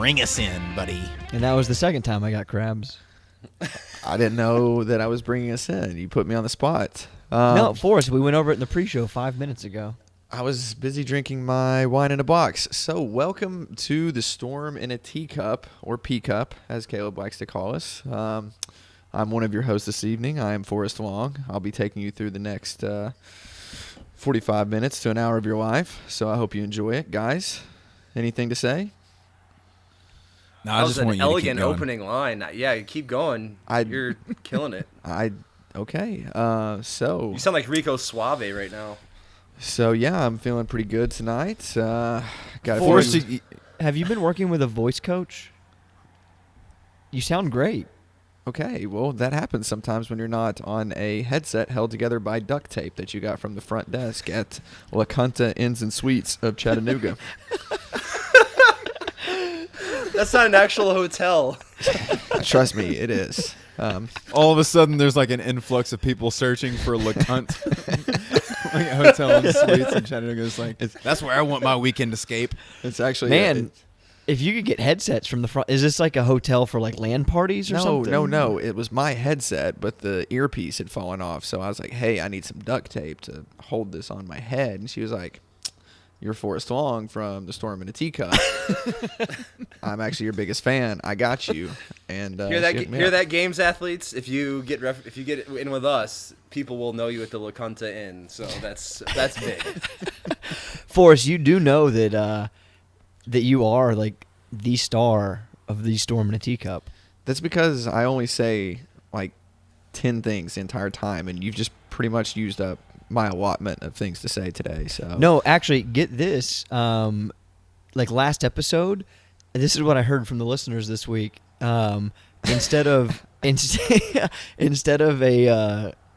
bring us in, buddy. And that was the second time I got crabs. I didn't know that I was bringing us in. You put me on the spot. No, Forrest, we went over it in the pre-show 5 minutes ago. I was busy drinking my wine in a box. So welcome to the Storm in a Teacup, or P-Cup, as Caleb likes to call us. I'm one of your hosts this evening. I am Forrest Long. I'll be taking you through the next 45 minutes to an hour of your life. So I hope you enjoy it. Guys, anything to say? No, That was an elegant opening line. Yeah, keep going. You're killing it. Okay. You sound like Rico Suave right now. So yeah, I'm feeling pretty good tonight. Forrest, have you been working with a voice coach? You sound great. Okay, well, that happens sometimes when you're not on a headset held together by duct tape that you got from the front desk at La Cunta Inns and Suites of Chattanooga. That's not an actual hotel. Trust me, it is. All of a sudden, there's like an influx of people searching for LeCunt. Like a hotel and suites in Chattanooga. That's where I want my weekend escape. It's actually... Man, if you could get headsets from the front, is this like a hotel for like LAN parties or something? No. It was my headset, but the earpiece had fallen off. So I was like, hey, I need some duct tape to hold this on my head. And she was like, you're Forrest Long from The Storm in a Teacup. I'm actually your biggest fan. I got you. And hear that, games athletes? If you get in with us, people will know you at the La Cunta Inn. So that's big. Forrest, you do know that that you are like the star of The Storm in a Teacup. That's because I only say like 10 things the entire time, and you've just pretty much used up my allotment of things to say today. So no, actually, get this. Like last episode, this is what I heard from the listeners this week. Instead of a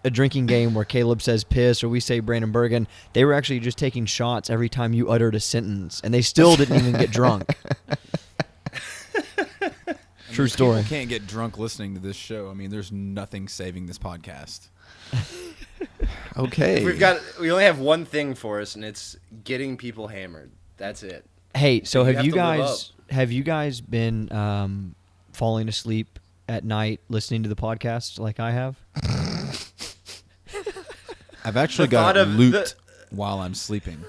drinking game where Caleb says piss or we say Brandon Bergen, they were actually just taking shots every time you uttered a sentence, and they still didn't even get drunk. True story. People can't get drunk listening to this show. I mean, there's nothing saving this podcast. Okay. We only have one thing for us, and it's getting people hammered. That's it. Hey, so have you guys been falling asleep at night listening to the podcast like I have? I've actually got looped while I'm sleeping.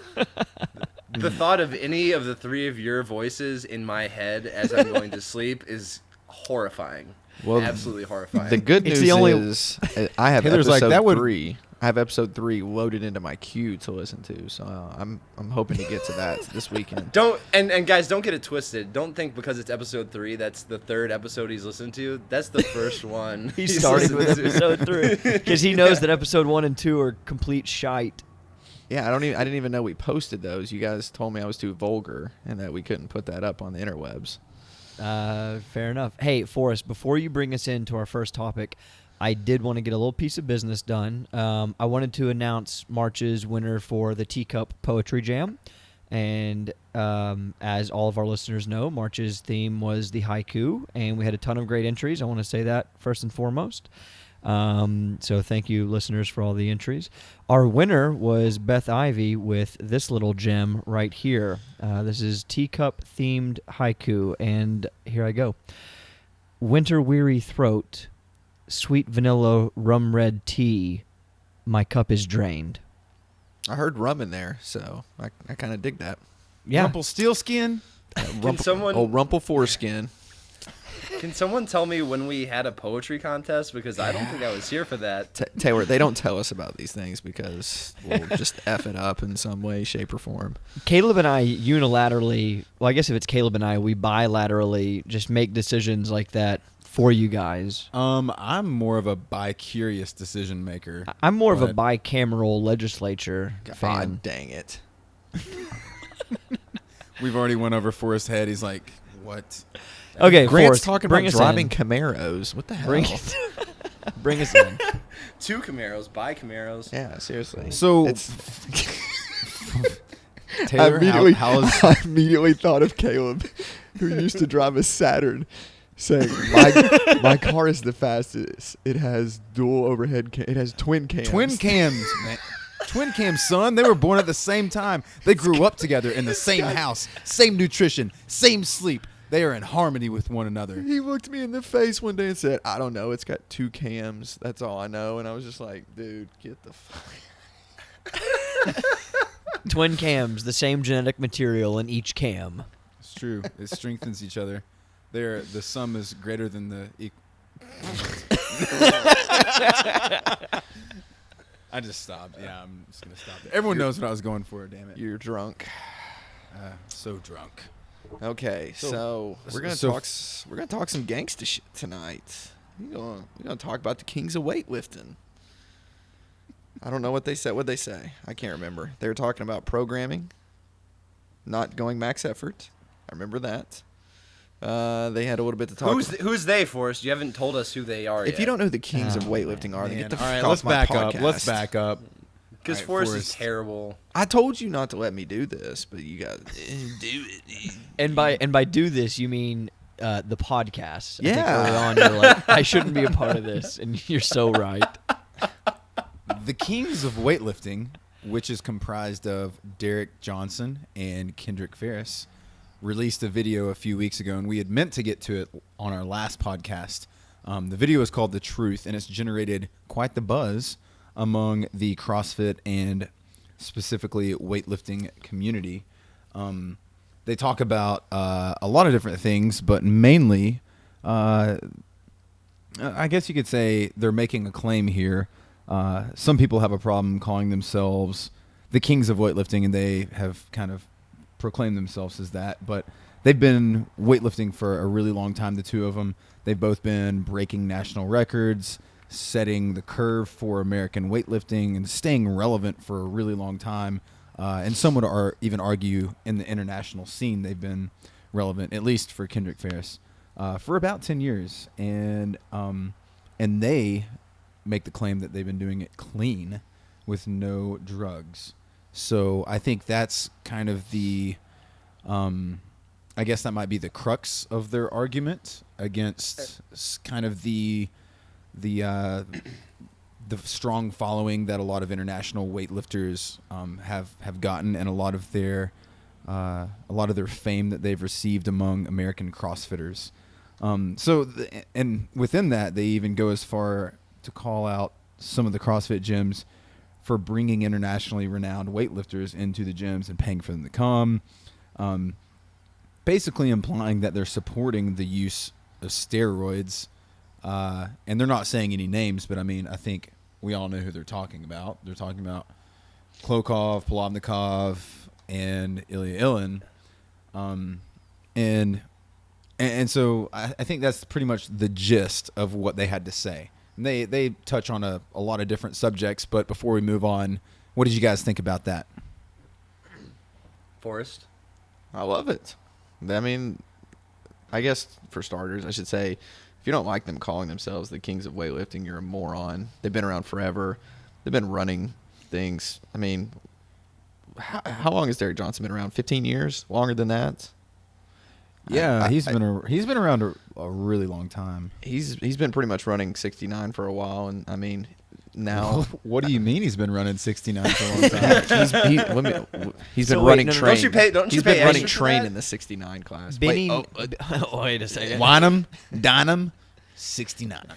The thought of any of the three of your voices in my head as I'm going to sleep is horrifying. Well, absolutely horrifying. The good news is I have episode 3. I have episode 3 loaded into my queue to listen to, so I'm hoping to get to that this weekend. And guys, don't get it twisted. Don't think because it's episode 3 that's the third episode he's listened to. That's the first one. He started with episode 3 because he knows that episode 1 and 2 are complete shite. Yeah, I didn't even know we posted those. You guys told me I was too vulgar and that we couldn't put that up on the interwebs. Fair enough. Hey, Forrest, before you bring us into our first topic, I did want to get a little piece of business done. I wanted to announce March's winner for the Teacup Poetry Jam. And as all of our listeners know, March's theme was the haiku, and we had a ton of great entries. I want to say that first and foremost. So thank you, listeners, for all the entries. Our winner was Beth Ivy with this little gem right here. This is teacup-themed haiku, and here I go. Winter-weary throat, sweet vanilla rum red tea, my cup is drained. I heard rum in there, so I kind of dig that. Yeah. Rumpelstiltskin? Rumple foreskin. Can someone tell me when we had a poetry contest? Because I don't think I was here for that. Taylor, they don't tell us about these things because we'll just F it up in some way, shape, or form. Caleb and I unilaterally, well, I guess if it's Caleb and I, we bilaterally just make decisions like that for you guys. I'm more of a bi-curious decision maker. I'm more of a bicameral legislature fan. God dang it. We've already went over Forrest's head. He's like, what? Okay, Grant's Forrest, talking bring about us driving in. Camaros. What the hell? Bring us in. 2 Camaros, buy Camaros. Yeah, seriously. So, Taylor, I immediately thought of Caleb, who used to drive a Saturn, saying, my car is the fastest. It has dual overhead it has twin cams. Twin cams, man. Twin cams, son. They were born at the same time. They grew up together in the same house, same nutrition, same sleep. They are in harmony with one another. He looked me in the face one day and said, I don't know. It's got 2 cams. That's all I know. And I was just like, dude, get the fuck. Twin cams, the same genetic material in each cam. It's true. It strengthens each other. The sum is greater than the I just stopped. Yeah, I'm just going to stop there. Everyone knows what I was going for, damn it. You're drunk. So drunk. Okay, so we're gonna talk some gangsta shit tonight. We're gonna talk about the Kings of Weightlifting. I don't know what they said. What'd they say? I can't remember. They were talking about programming, not going max effort. I remember that. They had a little bit to talk. Who's they, Forrest? You haven't told us who they are yet. If you don't know who the Kings of Weightlifting are, then get the fuck let's off my back podcast. up. Let's back up. Because Forrest is terrible. I told you not to let me do this, but you got do it. And by do this, you mean the podcast. I think Yeah. early on, you're like, I shouldn't be a part of this, and you're so right. The Kings of Weightlifting, which is comprised of Derek Johnson and Kendrick Ferris, released a video a few weeks ago, and we had meant to get to it on our last podcast. The video is called The Truth, and it's generated quite the buzz among the CrossFit and specifically weightlifting community. They talk about a lot of different things, but mainly, I guess you could say they're making a claim here. Some people have a problem calling themselves the Kings of Weightlifting, and they have kind of proclaimed themselves as that. But they've been weightlifting for a really long time, the two of them. They've both been breaking national records, setting the curve for American weightlifting, and staying relevant for a really long time. And some would even argue in the international scene they've been relevant, at least for Kendrick Ferris, for about 10 years. And they make the claim that they've been doing it clean with no drugs. So I think that's kind of the, I guess that might be the crux of their argument against kind of the strong following that a lot of international weightlifters have gotten, and a lot of their fame that they've received among American CrossFitters. And within that, they even go as far to call out some of the CrossFit gyms for bringing internationally renowned weightlifters into the gyms and paying for them to come, basically implying that they're supporting the use of steroids. And they're not saying any names, but I mean, I think we all know who they're talking about. They're talking about Klokov, Polovnikov, and Ilya Ilin. And so I think that's pretty much the gist of what they had to say. And they touch on a lot of different subjects, but before we move on, what did you guys think about that? Forrest? I love it. I mean, I guess for starters, I should say, if you don't like them calling themselves the Kings of Weightlifting, you're a moron. They've been around forever. They've been running things. I mean, how long has Derek Johnson been around? 15 years? Longer than that? Yeah, he's been around a really long time. He's been pretty much running 69 for a while, and I mean, now what do you mean he's been running 69 for a long time? He's been running train. He's been running train in the 69 class. Wait a second. Wine 'em, 69.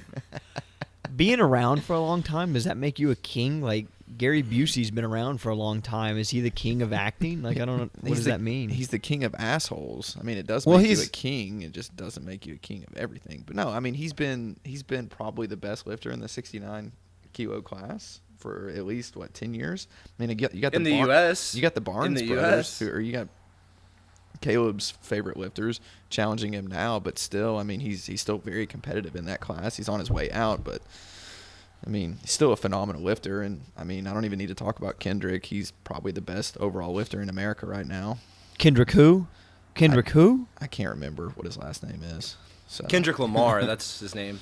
Being around for a long time, does that make you a king? Like, Gary Busey's been around for a long time. Is he the king of acting? Like, I don't know. What does that mean? He's the king of assholes. I mean, it does make you a king. It just doesn't make you a king of everything. But no, I mean, he's been probably the best lifter in the 69 kilo class for at least 10 years. I mean, you got in the U.S. You got the Barnes brothers, or you got Caleb's favorite lifters challenging him now. But still, I mean, he's still very competitive in that class. He's on his way out, but I mean, he's still a phenomenal lifter. And I mean, I don't even need to talk about Kendrick. He's probably the best overall lifter in America right now. Kendrick who? Who? I can't remember what his last name is. So. Kendrick Lamar, that's his name.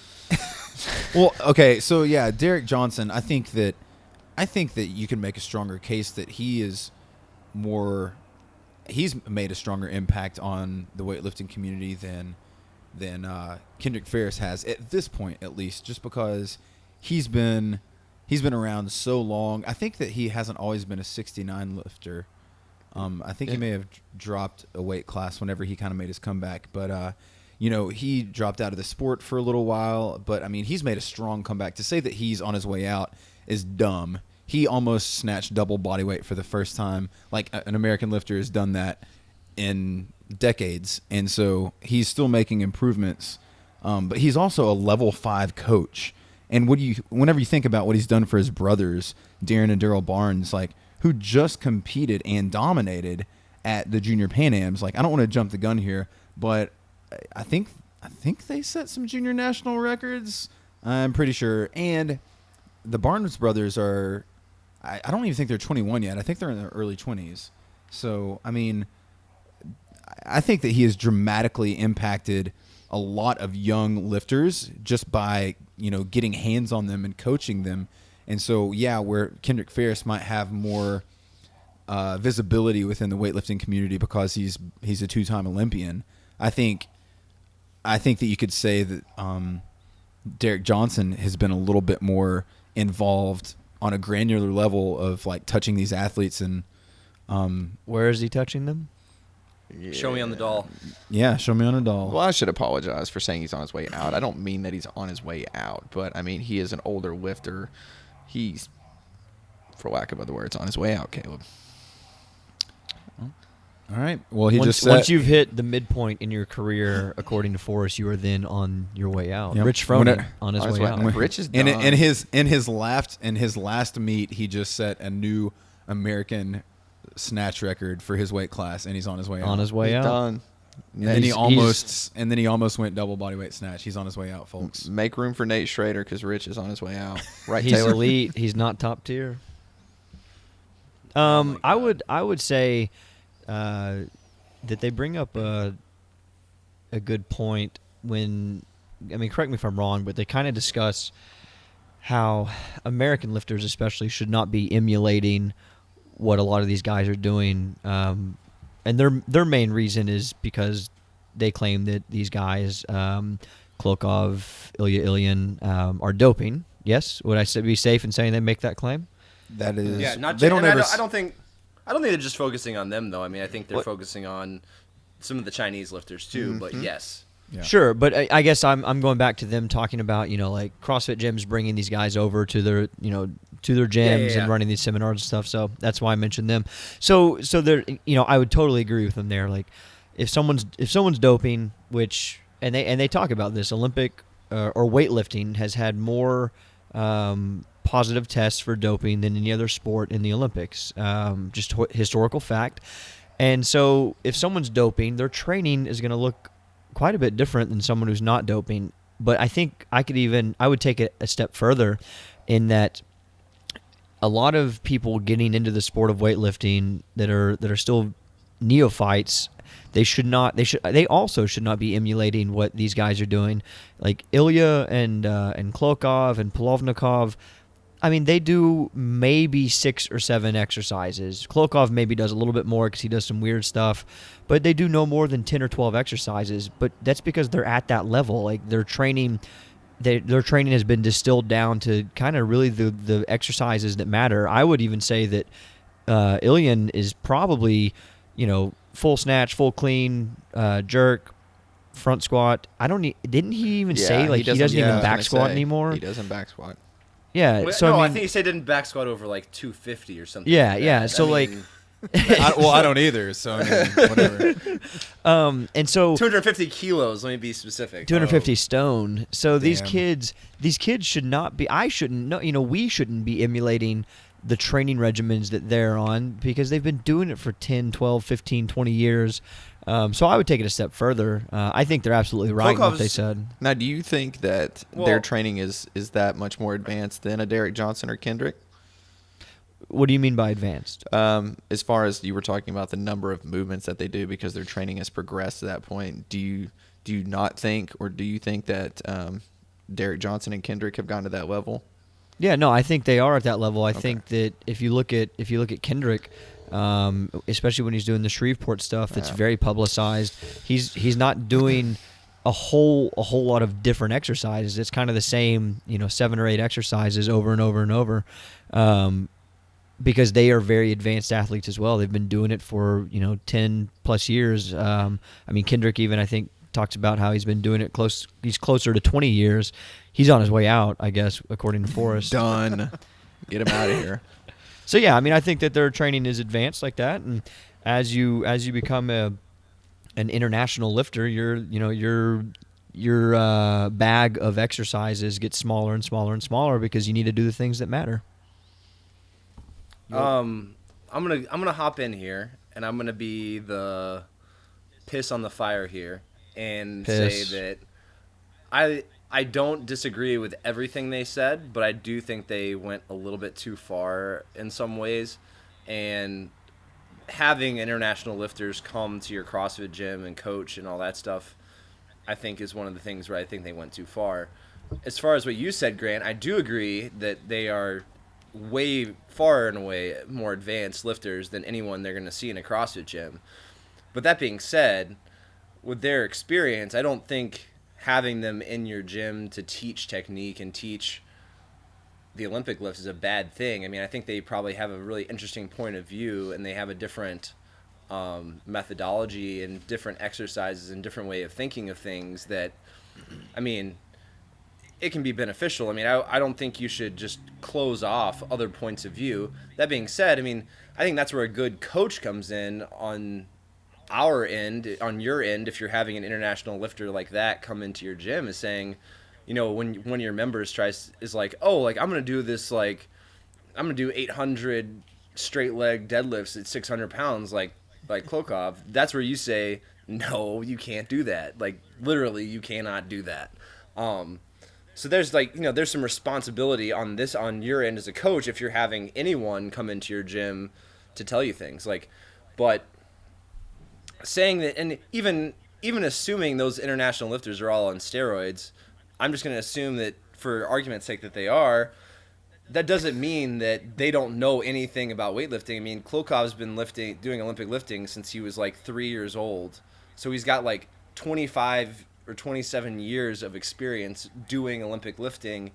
Well, okay, so yeah, Derek Johnson, I think that you can make a stronger case that he's made a stronger impact on the weightlifting community than Kendrick Ferris has at this point, at least, just because he's been around so long. I think that he hasn't always been a 69 lifter. I think he may have dropped a weight class whenever he kind of made his comeback. But, he dropped out of the sport for a little while. But, I mean, he's made a strong comeback. To say that he's on his way out is dumb. He almost snatched double body weight for the first time. Like, an American lifter has done that in decades. And so he's still making improvements. But he's also a level 5 coach. And whenever you think about what he's done for his brothers, Darren and Daryl Barnes, like, who just competed and dominated at the Junior Pan Ams. Like, I don't want to jump the gun here, but I think they set some junior national records. I'm pretty sure. And the Barnes brothers are, I don't even think they're 21 yet. I think they're in their early 20s. So, I mean, I think that he has dramatically impacted a lot of young lifters just by, getting hands on them and coaching them. And so, where Kendrick Ferris might have more visibility within the weightlifting community because he's a 2-time Olympian, I think that you could say that Derek Johnson has been a little bit more involved on a granular level of like touching these athletes. And where is he touching them? Yeah. Show me on the doll. Yeah, show me on a doll. Well, I should apologize for saying he's on his way out. I don't mean that he's on his way out, but I mean he is an older lifter. He's, for lack of other words, on his way out, Caleb. All right. Well, once you've hit the midpoint in your career, according to Forrest, you are then on your way out. Yep. Rich Froning on his way out. Rich is done. in his last meet, he just set a new American snatch record for his weight class, and he's on his way out. On his way He's out. done. And then he almost went double body weight snatch. He's on his way out, folks. Make room for Nate Schrader because Rich is on his way out. Right, He's Taylor? elite. He's not top tier. I would say that they bring up a good point when, I mean, correct me if I'm wrong, but they kind of discuss how American lifters especially should not be emulating what a lot of these guys are doing. And their main reason is because they claim that these guys, Klokov, Ilya Ilyin, are doping. Yes, would I be safe in saying they make that claim? That is, not they just, don't and ever. I don't think they're just focusing on them though. I mean, I think they're focusing on some of the Chinese lifters too. Mm-hmm. But yes, Yeah. Sure, but I guess I'm going back to them talking about, like CrossFit gyms bringing these guys over to their gyms and running these seminars and stuff. So that's why I mentioned them. So they're, I would totally agree with them there. Like if someone's doping, which and they talk about this, Olympic or weightlifting has had more positive tests for doping than any other sport in the Olympics. Just historical fact. And so if someone's doping, their training is going to look quite a bit different than someone who's not doping. But I think I would take it a step further in that a lot of people getting into the sport of weightlifting that are still neophytes, they also should not be emulating what these guys are doing. Like Ilya and Klokov and Polovnikov, I mean, they do maybe 6 or 7 exercises. Klokov maybe does a little bit more because he does some weird stuff, but they do no more than 10 or 12 exercises. But that's because they're at that level. Like their training has been distilled down to kind of really the exercises that matter. I would even say that Ilyan is probably, full snatch, full clean, jerk, front squat. Didn't he even say like he doesn't even back squat anymore? He doesn't back squat. Yeah, Wait, so no, I think he said didn't back squat over like 250 or something. Yeah, like yeah. that. So I mean, I don't either. So I mean, whatever. And so 250 kilos. Let me be specific. 250 stone. So these Damn. kids should not be. I shouldn't. No, we shouldn't be emulating the training regimens that they're on because they've been doing it for 10, 12, 15, 20 years. So I would take it a step further. I think they're absolutely right in what they said. Now, do you think that their training is that much more advanced than a Derek Johnson or Kendrick? What do you mean by advanced? As far as you were talking about the number of movements that they do because their training has progressed to that point, do you not think, or do you think that Derek Johnson and Kendrick have gone to that level? Yeah, no, I think they are at that level. I think that if you look at Kendrick, especially when he's doing the Shreveport stuff, that's very publicized. He's not doing a whole lot of different exercises. It's kind of the same, 7 or 8 exercises over and over and over. because they are very advanced athletes as well. They've been doing it for 10 plus years. I mean, Kendrick even, I think, talks about how he's been doing it he's closer to 20 years. He's on his way out, I guess, according to Forrest. Done. Get him out of here. So yeah, I mean, I think that their training is advanced like that, and as you become an international lifter, your bag of exercises gets smaller and smaller and smaller because you need to do the things that matter. I'm gonna hop in here, and I'm gonna be the piss on the fire here and say that I don't disagree with everything they said, but I do think they went a little bit too far in some ways. And having international lifters come to your CrossFit gym and coach and all that stuff, I think is one of the things where I think they went too far. As far as what you said, Grant, I do agree that they are way far and away more advanced lifters than anyone they're going to see in a CrossFit gym. But that being said, with their experience, I don't think having them in your gym to teach technique and teach the Olympic lifts is a bad thing. I mean, I think they probably have a really interesting point of view, and they have a different methodology and different exercises and different way of thinking of things that, I mean, it can be beneficial. I mean, I don't think you should just close off other points of view. That being said, I mean, I think that's where a good coach comes in on our end, on your end, if you're having an international lifter like that come into your gym, is saying, when one of your members is like, oh, like, I'm going to do this, like, I'm going to do 800 straight leg deadlifts at 600 pounds, like Klokov. That's where you say, no, you can't do that. Like, literally, you cannot do that. So there's there's some responsibility on your end as a coach if you're having anyone come into your gym to tell you things. But saying that, and even assuming those international lifters are all on steroids, I'm just going to assume that for argument's sake that they are. That doesn't mean that they don't know anything about weightlifting. I mean, Klokov's been doing Olympic lifting since he was like 3 years old. So he's got like 25 or 27 years of experience doing Olympic lifting,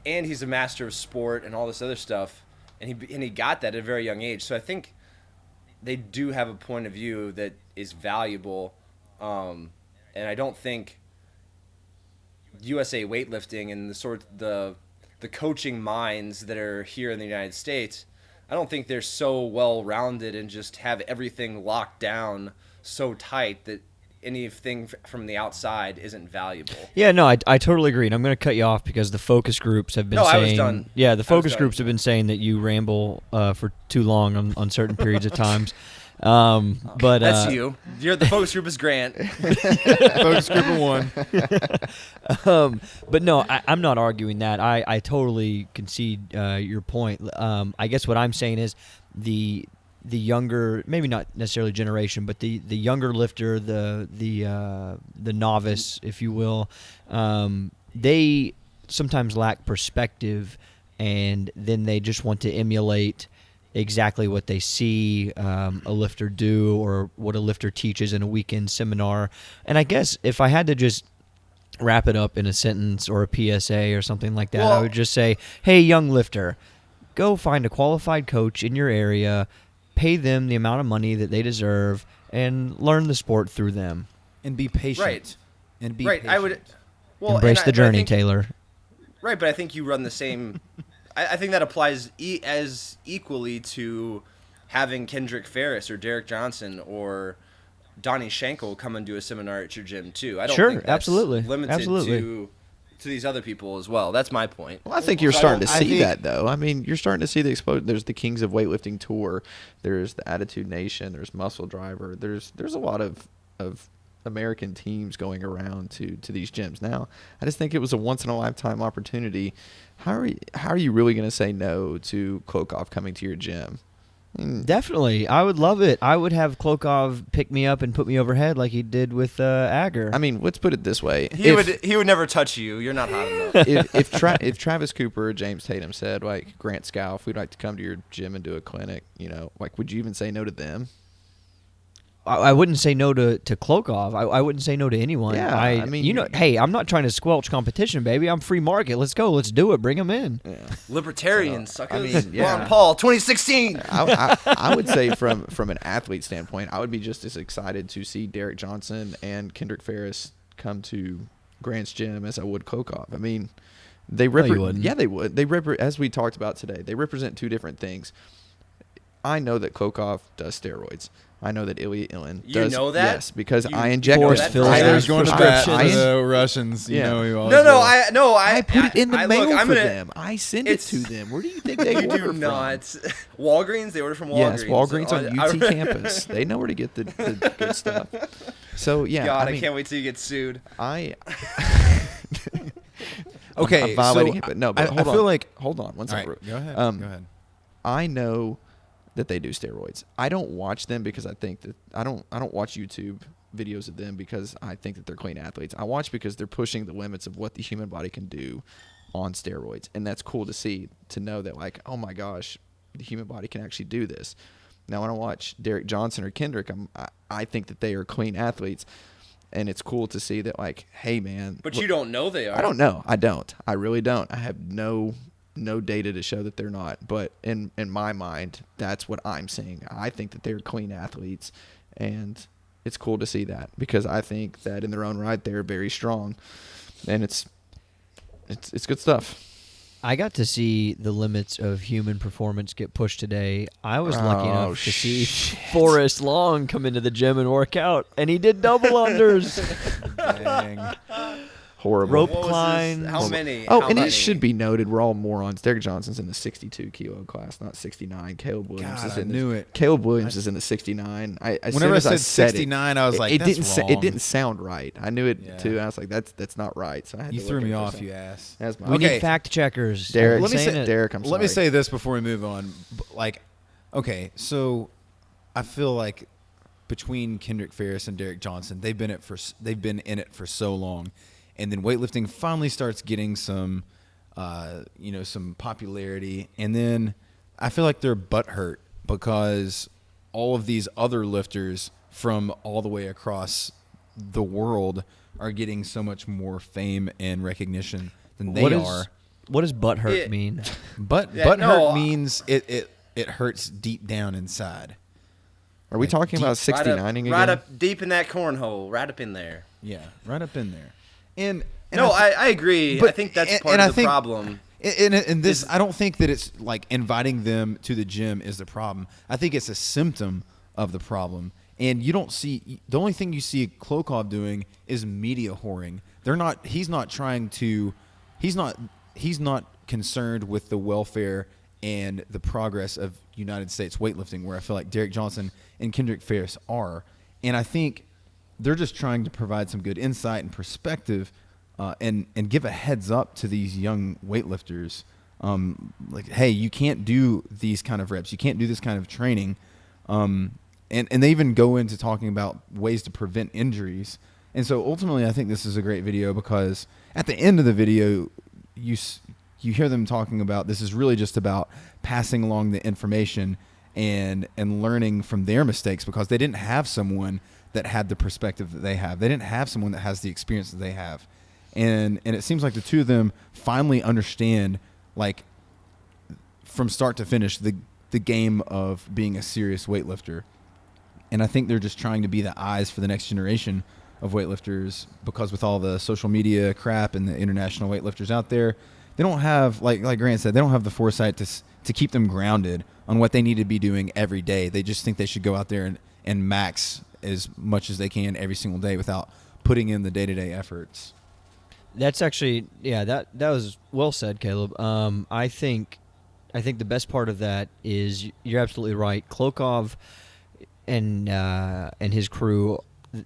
and he's a master of sport and all this other stuff, and he got that at a very young age. So I think they do have a point of view that is valuable, and I don't think USA Weightlifting and the coaching minds that are here in the United States, I don't think they're so well-rounded and just have everything locked down so tight that anything from the outside isn't valuable. Yeah, no, I totally agree. And I'm going to cut you off because the focus groups have been saying... I was done. Yeah, the focus groups have been saying that you ramble for too long on certain periods of times. But that's you. The focus group is Grant. Focus group of one. But no, I'm not arguing that. I totally concede your point. I guess what I'm saying is the younger, maybe not necessarily generation, but the younger lifter, the novice, if you will, they sometimes lack perspective, and then they just want to emulate exactly what they see a lifter do or what a lifter teaches in a weekend seminar. And I guess if I had to just wrap it up in a sentence or a PSA or something like that, I would just say, hey, young lifter, go find a qualified coach in your area, pay them the amount of money that they deserve, and learn the sport through them. And be patient. Right. And be right. patient. I would embrace the journey, Taylor. Right, but I think you run the same. I think that applies as equally to having Kendrick Ferris or Derek Johnson or Donnie Schenkel come and do a seminar at your gym too. I don't think that's absolutely. limited to these other people as well. That's my point. Well, I think you're starting to see that, though. I mean, you're starting to see the explosion. There's the Kings of Weightlifting Tour. There's the Attitude Nation. There's Muscle Driver. There's a lot of American teams going around to these gyms now. I just think it was a once-in-a-lifetime opportunity. How are you really going to say no to Klokov coming to your gym? Definitely. I would love it. I would have Klokov pick me up and put me overhead like he did with Agar. I mean, let's put it this way. He would never touch you. You're not hot enough. If Travis Cooper or James Tatum said, like, Grant Scalf, we'd like to come to your gym and do a clinic, like, would you even say no to them? I wouldn't say no to Klokov. I wouldn't say no to anyone. Yeah, I mean, hey, I'm not trying to squelch competition, baby. I'm free market. Let's go. Let's do it. Bring them in. Yeah. Libertarian suckers. I mean, yeah. Ron Paul, 2016. I would say from an athlete standpoint, I would be just as excited to see Derek Johnson and Kendrick Ferris come to Grant's Gym as I would Klokov. I mean, they wouldn't. Yeah, they would. As we talked about today, they represent two different things. I know that Klokov does steroids. I know that Ilya Ilin You does. know that? Yes, because You- I inject Forrest them. fills I- out Tyler's going to bat prescriptions. for the Russians. You Yeah. know, he always No, will. I put it in the mail look, I'm for gonna, them. I send it to them. Where do you think they You order do from? not. Walgreens? They order from Walgreens. Yes, Walgreens on I- UT campus. They know where to get the good stuff. So yeah, God, I mean, can't wait till you get sued. Okay, I'm violating so it, but no. But I hold on. feel like hold on one all second. right, go ahead. Um, go ahead. I know that they do steroids. I don't watch them because I think that I don't watch YouTube videos of them because I think that they're clean athletes. I watch because they're pushing the limits of what the human body can do on steroids, and that's cool to see, to know that, like, oh my gosh, the human body can actually do this. Now when I watch Derek Johnson or Kendrick, I think that they are clean athletes, and it's cool to see that, like, hey man, But look, you don't know they are. I don't know. I don't. I really don't. I have no data to show that they're not. But in my mind, that's what I'm seeing. I think that they're clean athletes, and it's cool to see that because I think that in their own right they're very strong, and it's good stuff. I got to see the limits of human performance get pushed today. I was lucky enough to see Forrest Long come into the gym and work out, and he did double unders. Dang. Horrible. Rope What was climb. his- How many? Oh, How and many? it should be noted, we're all morons. Derek Johnson's in the 62 kilo class, not 69. Caleb Williams God, is I in knew it. Caleb Williams is in the 69. As Whenever soon I as said it, 69, I was like, it that's didn't wrong. it didn't sound right. I knew it Yeah. too. I was like, that's not right. So I had You to threw look me at it for a off, second. you ass. That's my We Okay. need fact checkers. Derek, Let me Saying say- it. Derek, I'm sorry. Let me say this before we move on. Like, okay, so I feel like between Kendrick Ferris and Derek Johnson, they've been in it for so long, and then weightlifting finally starts getting some, some popularity, and then I feel like they're butthurt because all of these other lifters from all the way across the world are getting so much more fame and recognition than they are. What does butt hurt Yeah. mean? But Yeah, butt no, hurt means it hurts deep down inside. Are we talking about 69ing again? Right up deep in that cornhole, right up in there. Yeah, right up in there. And No, I agree. but- I think that's and- part and of I the think- problem. And this, I don't think that it's like inviting them to the gym is the problem. I think it's a symptom of the problem. And you don't see, the only thing you see Klokov doing is media whoring. He's not concerned with the welfare and the progress of United States weightlifting, where I feel like Derek Johnson and Kendrick Ferris are. And I think they're just trying to provide some good insight and perspective and give a heads up to these young weightlifters. Like, hey, you can't do these kind of reps. You can't do this kind of training. And they even go into talking about ways to prevent injuries. And so ultimately, I think this is a great video because at the end of the video, you hear them talking about this is really just about passing along the information and learning from their mistakes because they didn't have someone that had the perspective that they have. They didn't have someone that has the experience that they have. And it seems like the two of them finally understand, like, from start to finish, the game of being a serious weightlifter. And I think they're just trying to be the eyes for the next generation of weightlifters because with all the social media crap and the international weightlifters out there, they don't have, like Grant said, they don't have the foresight to keep them grounded on what they need to be doing every day. They just think they should go out there and max as much as they can every single day without putting in the day-to-day efforts. That's actually, that was well said, Caleb. I think the best part of that is you're absolutely right. Klokov and his crew,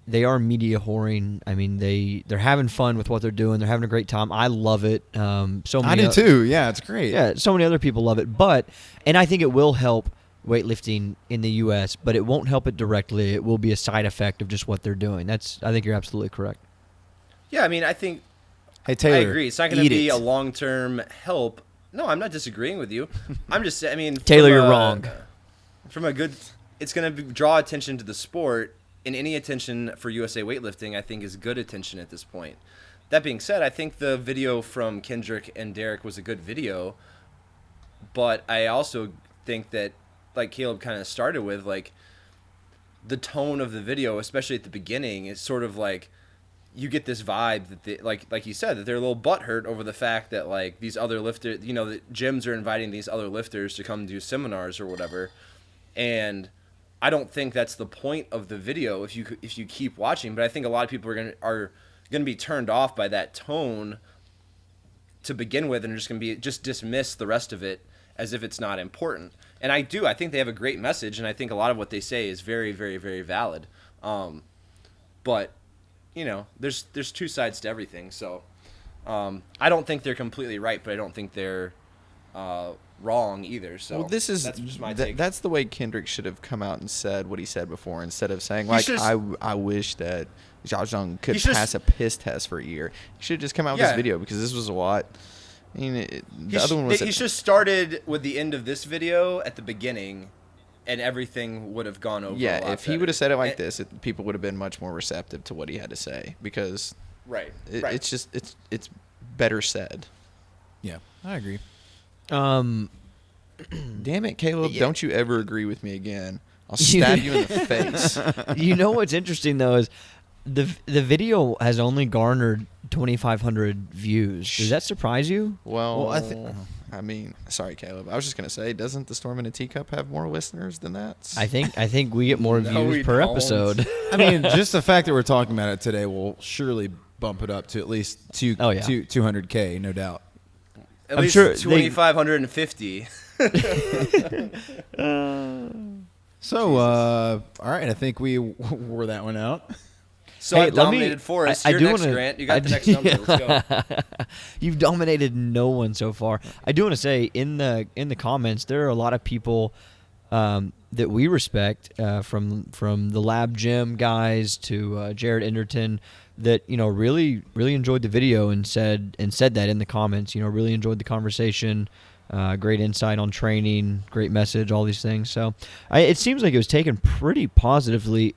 they are media whoring. I mean, they're having fun with what they're doing. They're having a great time. I love it. I do too. Yeah, it's great. Yeah, so many other people love it. And I think it will help weightlifting in the U.S., but it won't help it directly. It will be a side effect of just what they're doing. I think you're absolutely correct. Yeah, I mean, I think Hey, Taylor, I agree. It's not going to eat be it. a long-term help. No, I'm not disagreeing with you. I'm just, I mean, Taylor, from you're wrong. From a good, it's going to draw attention to the sport and any attention for USA weightlifting, I think, is good attention at this point. That being said, I think the video from Kendrick and Derek was a good video, but I also think that, like Caleb kind of started with, like, the tone of the video, especially at the beginning, is sort of like, you get this vibe that they, like you said, that they're a little butthurt over the fact that, like, these other lifters, you know, the gyms are inviting these other lifters to come do seminars or whatever, and I don't think that's the point of the video if you keep watching. But I think a lot of people are gonna be turned off by that tone to begin with, and are just dismiss the rest of it as if it's not important. And I think they have a great message, and I think a lot of what they say is very, very, very valid. But you know, there's two sides to everything. So I don't think they're completely right, but I don't think they're wrong either. So well, that's just my take. That's the way Kendrick should have come out and said what he said before, instead of saying, like, I wish that Zhao could pass a piss test for a year. He should have just come out with this video, because this was a lot. I mean, the other one was... He should have started with the end of this video at the beginning, and everything would have gone over a lot if he would have said it like this, people would have been much more receptive to what he had to say, because it's just it's better said. Yeah, I agree. Damn it, Caleb! Don't you ever agree with me again? I'll stab you in the face. You know what's interesting though is the video has only garnered 2,500 views. Does that surprise you? Well, I mean, sorry, Caleb. I was just gonna say, doesn't the Storm in a Teacup have more listeners than that? I think we get more views per episode. I mean, just the fact that we're talking about it today will surely bump it up to at least 200K, no doubt. At least sure 2,550. So, all right, I think we wore that one out. So I dominated Forrest. You're next, Grant. You got the next number. Let's go. You've dominated no one so far. I do want to say, in the comments, there are a lot of people that we respect, from the Lab Gym guys to Jared Enderton, that, you know, really enjoyed the video and said that in the comments. You know, really enjoyed the conversation. Great insight on training, great message, all these things. So it seems like it was taken pretty positively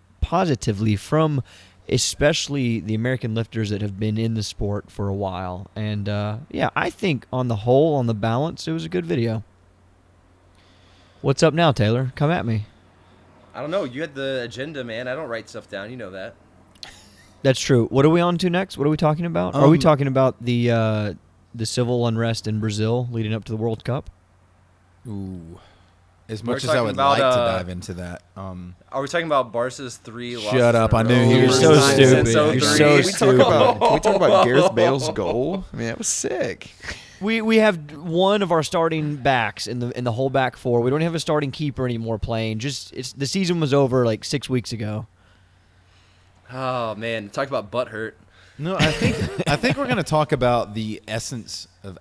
from especially the American lifters that have been in the sport for a while. And I think on the whole, on the balance, it was a good video. What's up now, Taylor? Come at me. I don't know. You had the agenda, man. I don't write stuff down. You know that. That's true. What are we on to next? What are we talking about? Are we talking about the civil unrest in Brazil leading up to the World Cup? Ooh. As much as I would like to dive into that. Are we talking about Barca's 3 losses? Shut up. I knew he You're was so stupid. You're so stupid. Can we talk about Gareth Bale's goal? I mean, that was sick. We have one of our starting backs in the whole back four. We don't have a starting keeper anymore playing. The season was over like 6 weeks ago. Oh man, talk about butt hurt. No, I think we're going to talk about the essence of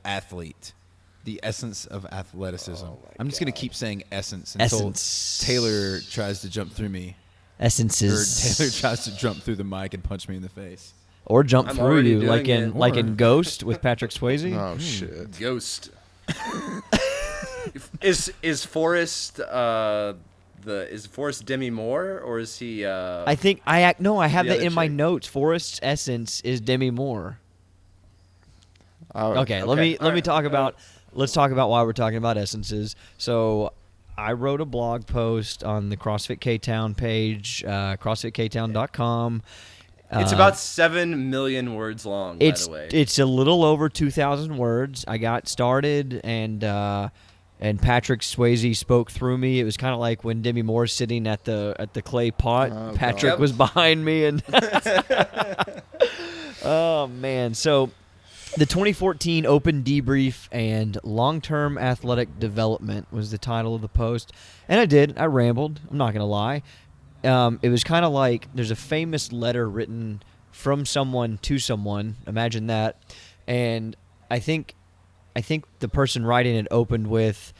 the essence of athleticism. I'm just going to keep saying essence until Taylor tries to jump through me. Essences. Or Taylor tries to jump through the mic and punch me in the face. Or jump through you, like it. in Ghost with Patrick Swayze. Oh shit, Ghost. Is Forrest is Forrest Demi Moore, or is he? I think I have that in my notes. Forrest's essence is Demi Moore. Okay, let me talk about. Let's talk about why we're talking about essences. So, I wrote a blog post on the CrossFit K-Town page, CrossFitKtown.com. It's about 7 million words long, by the way. It's a little over 2,000 words. I got started, and Patrick Swayze spoke through me. It was kind of like when Demi Moore's sitting at the clay pot. Patrick was behind me, and oh man. So the 2014 Open Debrief and Long-Term Athletic Development was the title of the post, and I rambled. I'm not gonna lie. It was kind of like there's a famous letter written from someone to someone. Imagine that. And I think the person writing it opened with,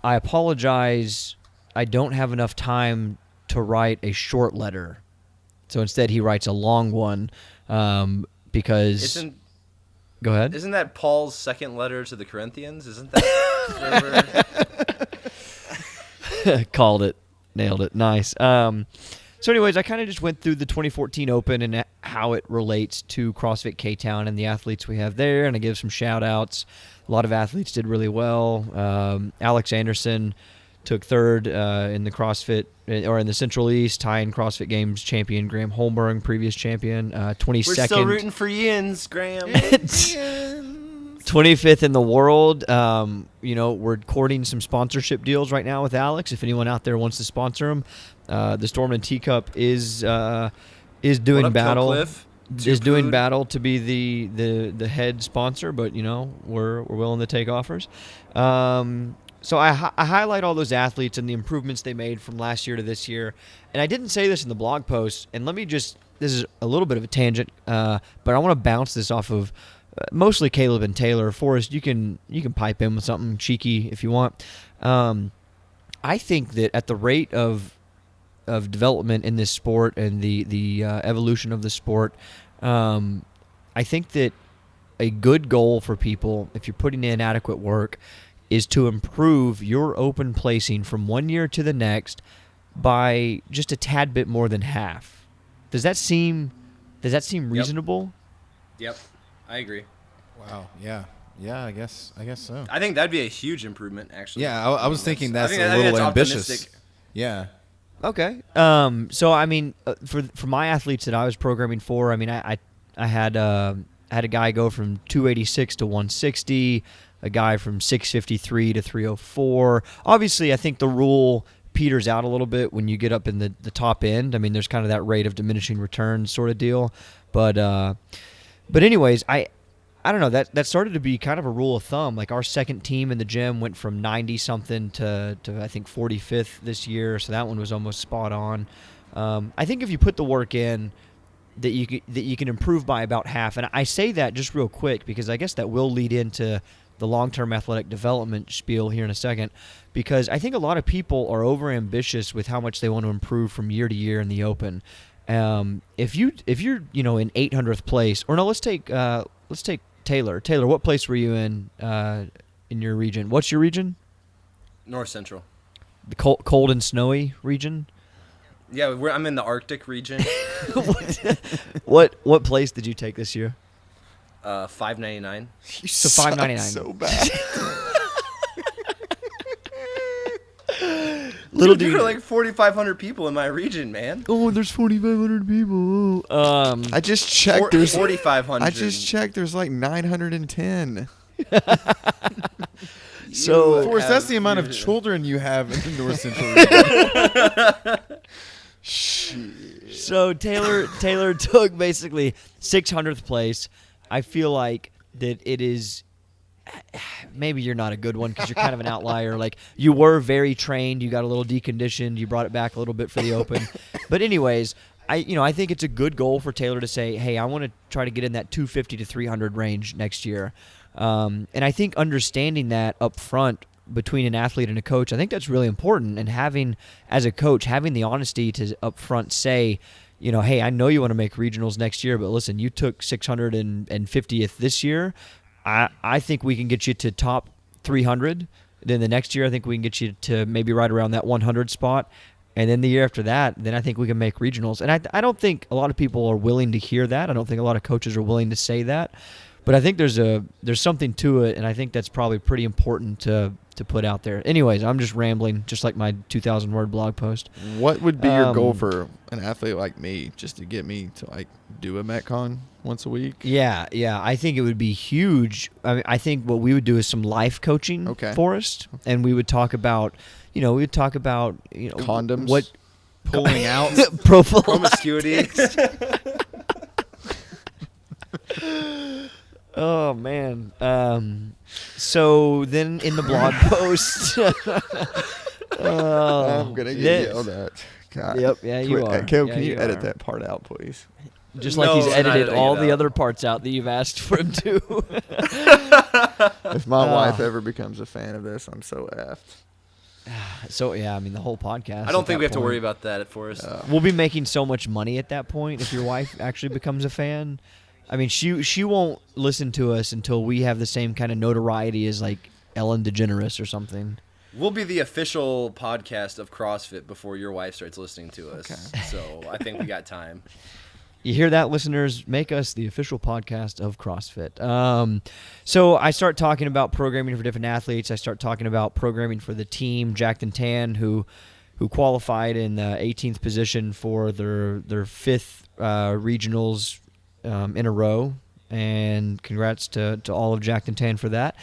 "I apologize. I don't have enough time to write a short letter." So instead he writes a long one because... Go ahead. Isn't that Paul's second letter to the Corinthians? Isn't that... Called it. Nailed it. Nice. So anyways, I kind of just went through the 2014 Open and how it relates to CrossFit K-Town and the athletes we have there, and I give some shout-outs. A lot of athletes did really well. Alex Anderson took third in the CrossFit, or in the Central East, tying CrossFit Games champion Graham Holmberg, previous champion. 22nd. We're still rooting for Yins, Graham. 25th in the world. We're courting some sponsorship deals right now with Alex. If anyone out there wants to sponsor him, the Storm and Teacup is doing up, battle. Cliff? Is doing battle to be the head sponsor, but we're willing to take offers. So I highlight all those athletes and the improvements they made from last year to this year. And I didn't say this in the blog post, and this is a little bit of a tangent, but I want to bounce this off of mostly Caleb and Taylor. Forrest, you can pipe in with something cheeky if you want. I think that at the rate of development in this sport and the evolution of the sport, I think that a good goal for people, if you're putting in adequate work, is to improve your open placing from one year to the next by just a tad bit more than half. Does that seem reasonable? Yep, I agree. Wow. Yeah. Yeah. I guess so. I think that'd be a huge improvement, actually. Yeah. I was thinking that's I think a little that's ambitious. optimistic. Yeah. Okay. So I mean, for my athletes that I was programming for, I mean, I had a guy go from 286 to 160, a guy from 653 to 304. Obviously, I think the rule peters out a little bit when you get up in the top end. I mean, there's kind of that rate of diminishing returns sort of deal. But anyways, I don't know, that started to be kind of a rule of thumb. Like our second team in the gym went from 90 something to I think 45th this year, so that one was almost spot on. I think if you put the work in, that you can improve by about half. And I say that just real quick because I guess that will lead into the long-term athletic development spiel here in a second, because I think a lot of people are over-ambitious with how much they want to improve from year to year in the open. If you're in 800th place, or no, let's take Taylor. Taylor, what place were you in your region? What's your region? North Central. The cold and snowy region. Yeah, I'm in the Arctic region. What place did you take this year? 599. You So suck 599. so bad. Little Dude, there dude. are like 4,500 people in my region, man. Oh, there's 4,500 people. I just checked. There's 4,500. I just checked. There's like 910. So Forrest, that's the amount of children you have in the North Central region. So Taylor took basically 600th place. I feel like that it is. Maybe you're not a good one because you're kind of an outlier. Like you were very trained, you got a little deconditioned, you brought it back a little bit for the open. But anyways, I think it's a good goal for Taylor to say, hey, I want to try to get in that 250 to 300 range next year. And I think understanding that up front between an athlete and a coach, I think that's really important. And as a coach, having the honesty to up front say, hey, I know you want to make regionals next year, but listen, you took 650th this year. I think we can get you to top 300. Then the next year, I think we can get you to maybe right around that 100 spot. And then the year after that, then I think we can make regionals. And I don't think a lot of people are willing to hear that. I don't think a lot of coaches are willing to say that. But I think there's something to it, and I think that's probably pretty important to put out there. Anyways, I'm just rambling, just like my 2,000-word blog post. What would be your goal for an athlete like me, just to get me to like do a Metcon once a week? Yeah, I think it would be huge. I think what we would do is some life coaching for us, and we would talk about, condoms, what Pulling out. Promiscuity. Oh man. So then in the blog post, I'm gonna get yelled at. God. Yep, yeah, you are. Caleb, Yeah, can you you edit are. that part out, please? Just like No, he's I'm not edited editing all it the out. other parts out that you've asked for him to. If my wife ever becomes a fan of this, I'm so effed. So yeah, I mean the whole podcast. I don't at think that we have to point. worry about that for us. We'll be making so much money at that point if your wife actually becomes a fan. I mean, she won't listen to us until we have the same kind of notoriety as like Ellen DeGeneres or something. We'll be the official podcast of CrossFit before your wife starts listening to us. Okay. So I think we got time. You hear that, listeners? Make us the official podcast of CrossFit. So I start talking about programming for different athletes. I start talking about programming for the team, Jacked and Tan, who qualified in the 18th position for their fifth regionals in a row. And congrats to all of Jacked and Tan for that.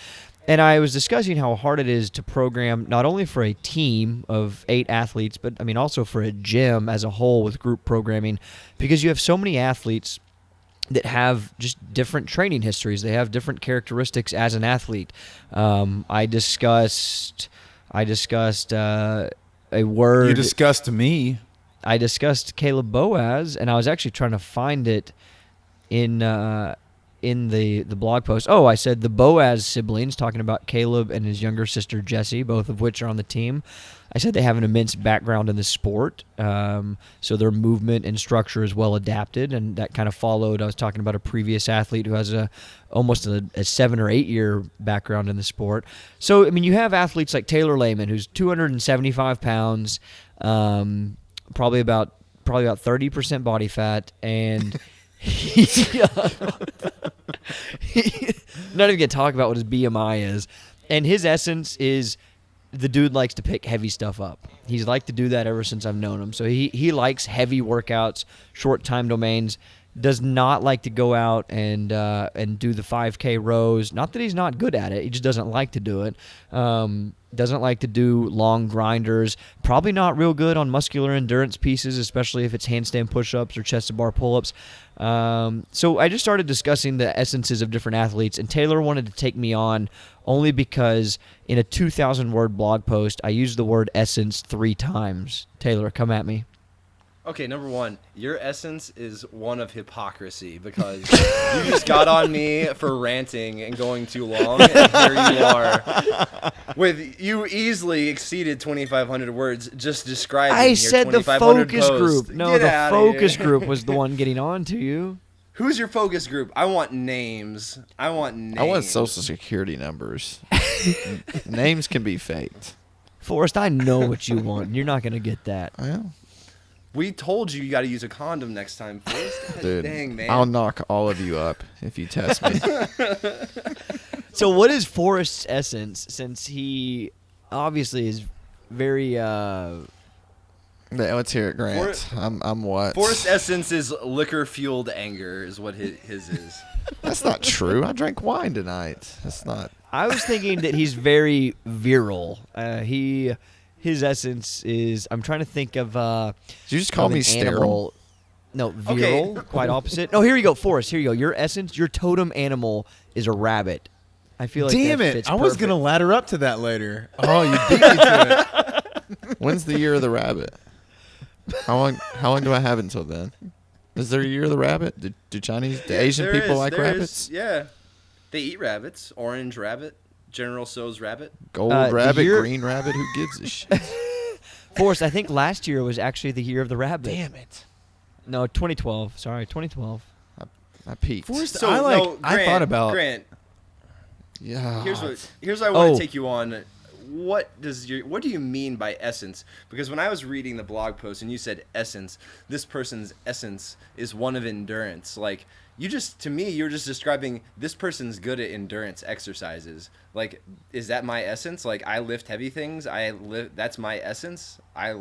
And I was discussing how hard it is to program not only for a team of 8 athletes, but I mean also for a gym as a whole with group programming, because you have so many athletes that have just different training histories. They have different characteristics as an athlete. I discussed a word. You discussed me. I discussed Caleb Boaz, and I was actually trying to find it in the blog post. Oh, I said the Boaz siblings, talking about Caleb and his younger sister Jessie, both of which are on the team. I said they have an immense background in the sport, so their movement and structure is well adapted, and that kind of followed. I was talking about a previous athlete who has almost a 7 or 8 year background in the sport. So, I mean, you have athletes like Taylor Lehman, who's 275 pounds, probably about 30% body fat, and not even gonna talk about what his BMI is, and his essence is the dude likes to pick heavy stuff up. He's liked to do that ever since I've known him. So he likes heavy workouts, short time domains. Does not like to go out and do the 5K rows. Not that he's not good at it. He just doesn't like to do it. Doesn't like to do long grinders. Probably not real good on muscular endurance pieces, especially if it's handstand push-ups or chest-to-bar pull-ups. So I just started discussing the essences of different athletes, and Taylor wanted to take me on only because in a 2,000-word blog post, I used the word essence 3 times. Taylor, come at me. Okay, number one, your essence is one of hypocrisy, because you just got on me for ranting and going too long, and here you are. You easily exceeded 2,500 words just describing I your said the 2,500 focus post. group. No, Get the outta focus here. group was the one getting on to you. Who's your focus group? I want names. I want social security numbers. Names can be faked. Forrest, I know what you want. You're not going to get that. Well, We told you got to use a condom next time, Forrest. dude, Dang, man. I'll knock all of you up if you test me. So what is Forrest's essence, since he obviously is very... Let's hear it, Grant. I'm what? Forrest's essence is liquor-fueled anger is what his is. That's not true. I drank wine tonight. That's not. I was thinking that he's very virile. His essence is... I'm trying to think of... Did you just call of me an sterile? animal. No, virile. Quite opposite. No, here you go, Forrest. Here you go. Your essence, your totem animal is a rabbit. I feel like Damn that it! fits I was perfect. gonna ladder up to that later. Oh, you beat me to it. When's the year of the rabbit? How long do I have until then? Is there a year of the rabbit? Do Asian There people is, like there rabbits? is, yeah. They eat rabbits. Orange rabbit. General Tso's rabbit. Gold the rabbit, year- green rabbit. Who gives a shit? Forrest, I think last year was actually the year of the rabbit. Damn it! No, 2012. Sorry, 2012. I peeked. Forrest, So I Grant, thought about. Grant. Yeah. Here's what I want Oh. to take you on. What do you mean by essence? Because when I was reading the blog post and you said essence, this person's essence is one of endurance. Like, you're just describing this person's good at endurance exercises. Like, is that my essence? Like, I lift heavy things. That's my essence. I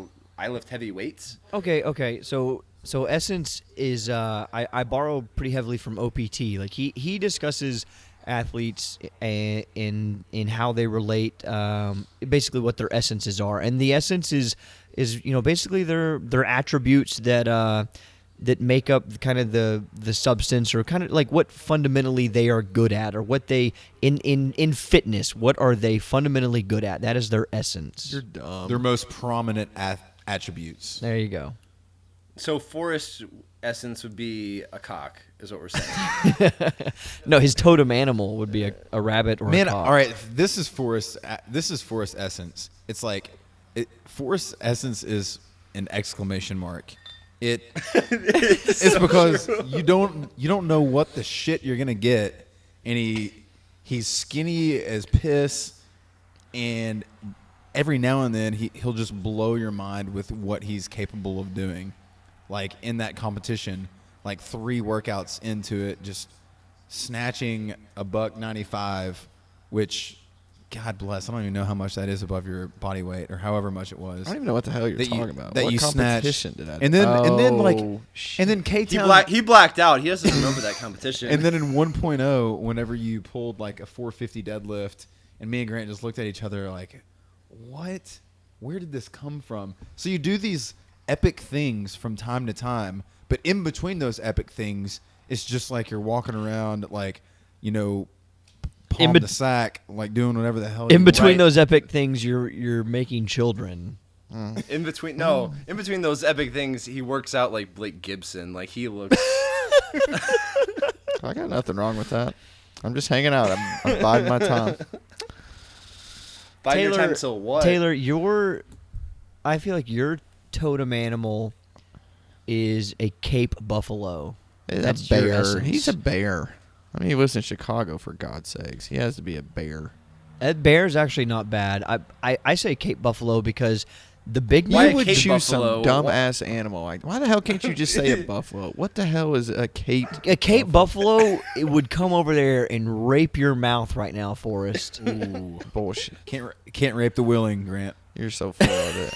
lift heavy weights. Okay. So essence is I borrow pretty heavily from OPT. Like he discusses athletes in how they relate, basically what their essences are, and the essence is basically their attributes that make up kind of the substance, or kind of like what fundamentally they are good at, or what they in fitness, what are they fundamentally good at? That is their essence. You're dumb. Their most prominent attributes. There you go. So Forrest's essence would be a cock, is what we're saying. No, his totem animal would be a rabbit or Man, a cock. all right. This is Forrest essence. It's like Forrest essence is an exclamation mark. It's because you don't know what the shit you're gonna get, and he's skinny as piss, and every now and then he'll just blow your mind with what he's capable of doing. Like in that competition, like 3 workouts into it, just snatching a $195, which, God bless, I don't even know how much that is above your body weight or however much it was. I don't even know what the hell you're that talking about. That what you competition snatched. did I do? And then like, Shit. and then K-Town. He blacked out. He doesn't remember that competition. And then in 1.0, whenever you pulled like a 450 deadlift, and me and Grant just looked at each other like, what? Where did this come from? So you do these epic things from time to time, but in between those epic things, it's just like you're walking around like, you know, palm the sack, like doing whatever the hell. In between Right. those epic things, you're making children. in between those epic things, he works out like Blake Gibson. Like he looks. I got nothing wrong with that. I'm just hanging out. I'm biding my time. By your time till what? Taylor, I feel like your totem animal is a Cape buffalo. That's your bear. essence. He's a bear. I mean, he lives in Chicago, for God's sakes. He has to be a bear. That bear's actually not bad. I say Cape buffalo because the big Why You a would Cape choose buffalo? some dumb-ass animal. Like, why the hell can't you just say a buffalo? What the hell is a Cape? A Cape buffalo, it would come over there and rape your mouth right now, Forrest. Ooh, bullshit. Can't rape the willing, Grant. You're so full of it.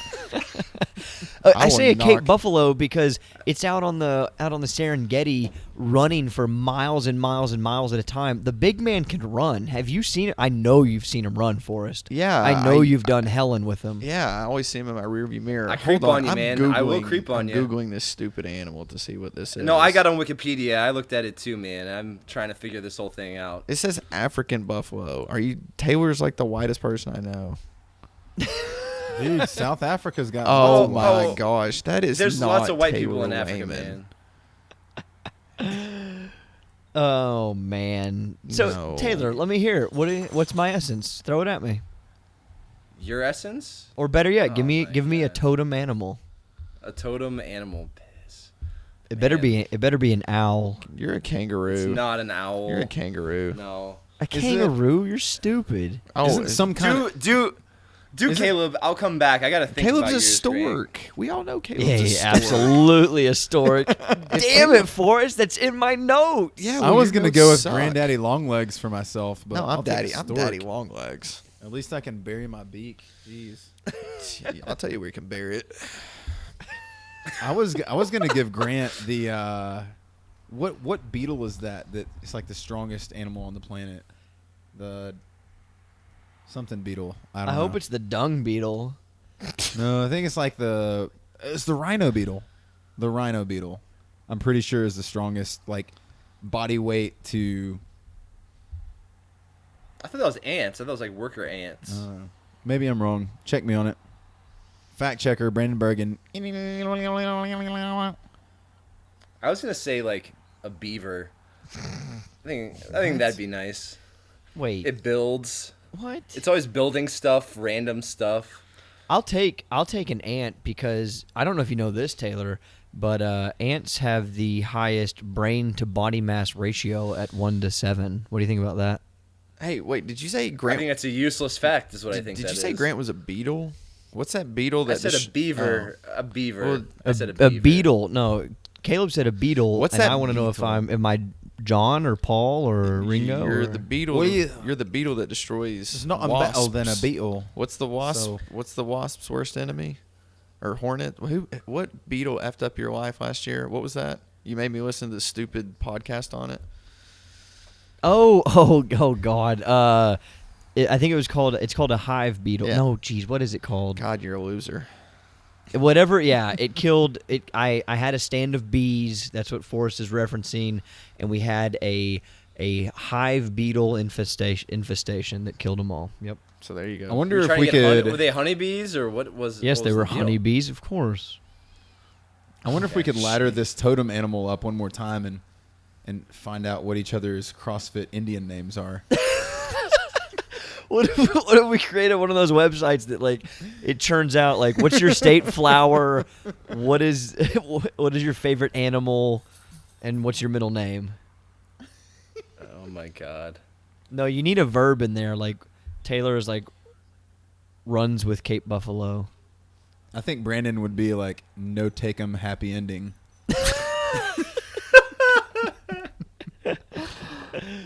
I say a will Cape knock- buffalo because it's out on the Serengeti running for miles and miles and miles at a time. The big man can run. Have you seen it? I know you've seen him run, Forrest. Yeah, I know you've done Helen with him. Yeah, I always see him in my rearview mirror. I Hold creep on you, I'm man. I will Googling- creep on I'm you. Googling this stupid animal to see what this is. No, I got on Wikipedia. I looked at it too, man. I'm trying to figure this whole thing out. It says African buffalo. Taylor's like the whitest person I know. Dude, South Africa's got. Oh, Oh, my oh. gosh, that is There's not lots of white Taylor people in Africa, Wayman. man. Oh man. So No. Taylor, let me hear. What's my essence? Throw it at me. Your essence? Or better yet, give Oh me my a God. totem animal. A totem animal piss. It better be an owl. You're a kangaroo. It's not an owl. You're a kangaroo. No. A Is it- kangaroo? You're stupid. Oh, Isn't some kind of Do Is it- Caleb. I'll come back. I gotta think Caleb's about a yours, Grant. stork. We all know Caleb's Yeah, a yeah, stork. absolutely a stork. Damn it, Forrest. That's in my notes. Yeah, I well, was your gonna notes go with suck. Granddaddy Longlegs for myself, but No, I'll I'm take a daddy. I'm stork. daddy long legs. At least I can bury my beak. Jeez. I'll tell you where you can bury it. I was gonna give Grant the what beetle is that it's like the strongest animal on the planet? The something beetle. I don't I know. hope it's the dung beetle. No, I think it's like it's the rhino beetle. The rhino beetle. I'm pretty sure is the strongest like body weight to I thought that was ants. I thought it was like worker ants. maybe I'm wrong. Check me on it. Fact checker Brandon Bergen. I was gonna say like a beaver. I think that'd be nice. Wait. It builds. what? It's always building stuff, random stuff. I'll take an ant because I don't know if you know this, Taylor, but ants have the highest brain to body mass ratio at 1:7. What do you think about that? Hey, wait, did you say I Grant? think that's a useless fact. Is what I think. Did that you say is. Grant was a beetle? What's that beetle I that? said a beaver. A beaver. Well, I said a A beaver. beetle. No, Caleb said a beetle. What's and that I want to know if beetle? am I John or Paul or Ringo? You're or- the beetle. What do you- You're the beetle that destroys. It's not a wasps. beetle than a beetle. What's the wasp? So- What's the wasp's worst enemy? Or hornet? What beetle effed up your life last year? What was that? You made me listen to the stupid podcast on it. Oh God. I think it's called a hive beetle. Yeah. No, geez, what is it called? God, you're a loser. Whatever. Yeah, it killed it. I had a stand of bees. That's what Forrest is referencing, and we had a hive beetle infestation that killed them all. Yep. So there you go. I wonder Were you if trying we to get could. were they honeybees or what was? Yes, what they was were the deal? honeybees, of course. I wonder if we could ladder this totem animal up one more time and find out what each other's CrossFit Indian names are. What if we created one of those websites that like it turns out like what's your state flower, what is your favorite animal, and what's your middle name? Oh my god. No, you need a verb in there. Like Taylor is like, runs with Cape Buffalo. I think Brandon would be like, no take 'em, happy ending.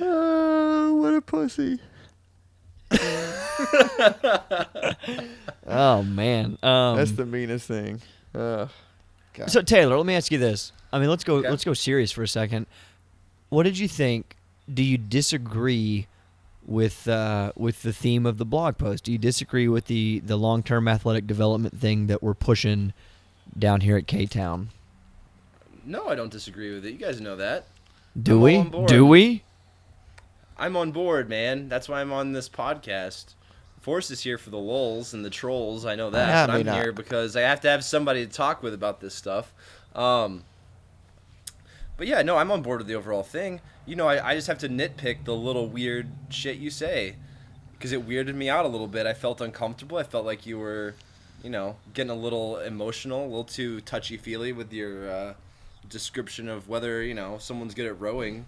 Oh, what a pussy. Oh man. That's the meanest thing. God. So Taylor, let me ask you this. I mean, let's go Okay. let's go serious for a second. What did you think? Do you disagree with the theme of the blog post? Do you disagree with the long-term athletic development thing that we're pushing down here at K-Town? No, I don't disagree with it. You guys know that. Do I'm we? all on board. Do we? I'm on board, man. That's why I'm on this podcast. Forrest is here for the lulz and the trolls. I know that. Yeah, but I mean, I'm here because I have to have somebody to talk with about this stuff. But yeah, no, I'm on board with the overall thing. You know, I just have to nitpick the little weird shit you say because it weirded me out a little bit. I felt uncomfortable. I felt like you were, getting a little emotional, a little too touchy-feely with your description of whether, someone's good at rowing.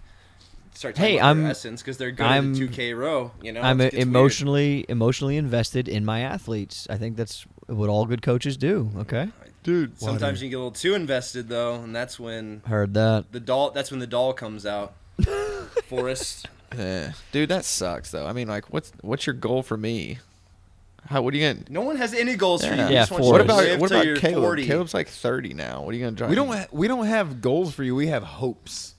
Start talking about their essence because they're good at a 2K row. I'm It gets emotionally invested in my athletes. I think that's what all good coaches do. Okay, Dude. weird. Sometimes you can get a little too invested though, and that's when heard that. That's when the doll comes out. Forrest. Yeah. Dude, that sucks though. I mean, like, what's your goal for me? What are you gonna? No one has any goals for you. Yeah. We just want you Forrest. to What live about till you're Caleb? 40. Caleb's like 30 now. What are you gonna drive? We don't have goals for you. We have hopes.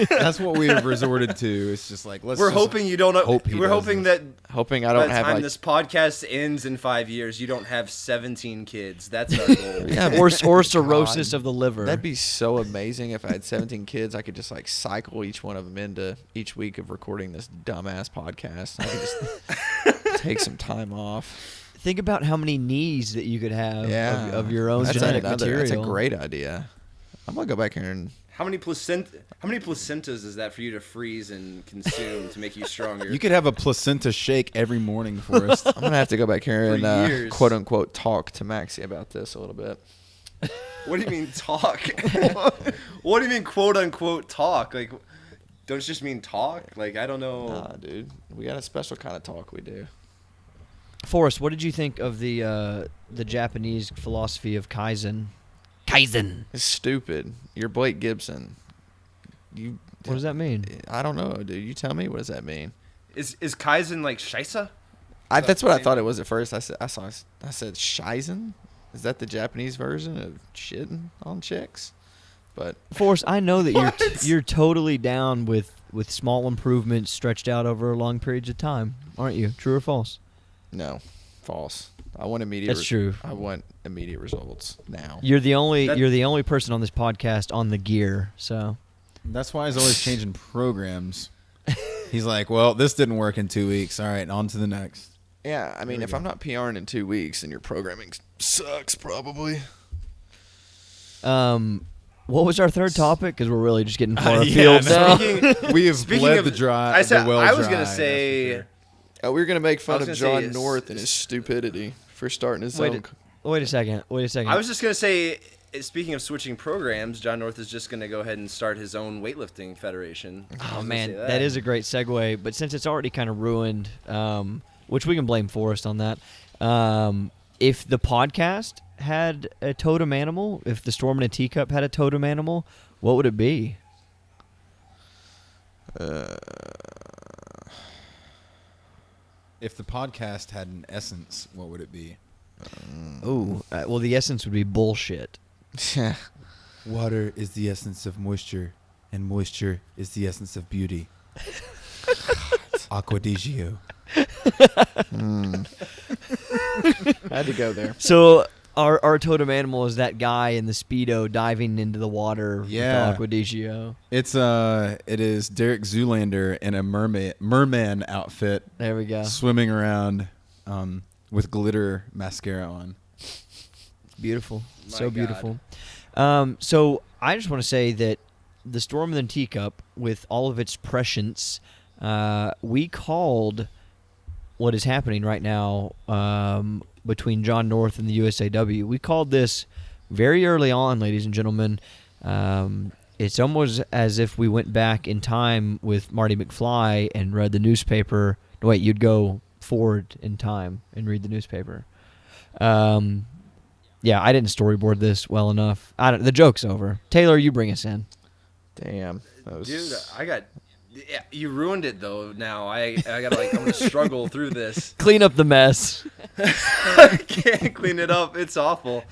That's what we have resorted to. It's just like We're hoping you don't. hope he We're does hoping this. that hoping I by don't the have time like. this podcast ends in 5 years, you don't have 17 kids. That's our goal. Yeah, Or cirrhosis God. of the liver. That'd be so amazing if I had 17 kids. I could just like cycle each one of them into each week of recording this dumbass podcast. I could just take some time off. Think about how many knees that you could have of your own genetic material. That's a great idea. I'm gonna go back here and. How many placentas is that for you to freeze and consume to make you stronger? You could have a placenta shake every morning for us. I'm gonna have to go back here For and years. quote unquote talk to Maxie about this a little bit. What do you mean talk? What do you mean quote unquote talk? Like, don't you just mean talk? Like, I don't know. Nah, dude, we got a special kind of talk we do. Forrest, what did you think of the Japanese philosophy of Kaizen? Kaizen. It's stupid. You're Blake Gibson. What does that mean? I don't know, dude. You tell me. What does that mean? Is Kaizen like Shisa? That's what I thought it was at first. I said Shizen. Is that the Japanese version of shitting on chicks? But Forrest, I know that you're totally down with small improvements stretched out over long periods of time, aren't you? True or false? no, false. I want immediate. That's true. I want immediate results now. You're the only person on this podcast on the gear, so That's why he's always changing programs. He's like, well, this didn't work in 2 weeks. All right, on to the next. Yeah, I mean, if I'm not PRing in 2 weeks, then your programming sucks, probably. what was our third topic? Because we're really just getting far Yeah, afield no. now. We have Speaking bled of- the dry. I said the well I was dry, gonna that's say. for sure. We were gonna make fun I was of gonna Jon say, North and his stupidity for starting his Wait own. Wait a second. I was just gonna say. Speaking of switching programs, Jon North is just gonna go ahead and start his own weightlifting federation. I was Oh gonna man, say that is a great segue. But since it's already kind of ruined, which we can blame Forrest on that. If the podcast had a totem animal, if the Storm in a Teacup had a totem animal, what would it be? If the podcast had an essence, what would it be? Well, the essence would be bullshit. Water is the essence of moisture, and moisture is the essence of beauty. Aqua di Gio. Had to go there. So our totem animal is that guy in the Speedo diving into the water Yeah. with the Aqua di Gio. It is Derek Zoolander in a merman outfit, There we go. swimming around with glitter mascara on. Beautiful. My So God. beautiful. So I just want to say that the Storm in the Teacup, with all of its prescience, we called what is happening right now between Jon North and the USAW. We called this very early on, ladies and gentlemen. It's almost as if we went back in time with Marty McFly and read the newspaper. Wait, you'd go forward in time and read the newspaper. Yeah, I didn't storyboard this well enough. The joke's over. Taylor, you bring us in. Damn. That was... Dude, you ruined it though. Now I gotta I'm gonna struggle through this. Clean up the mess. I can't clean it up. It's awful.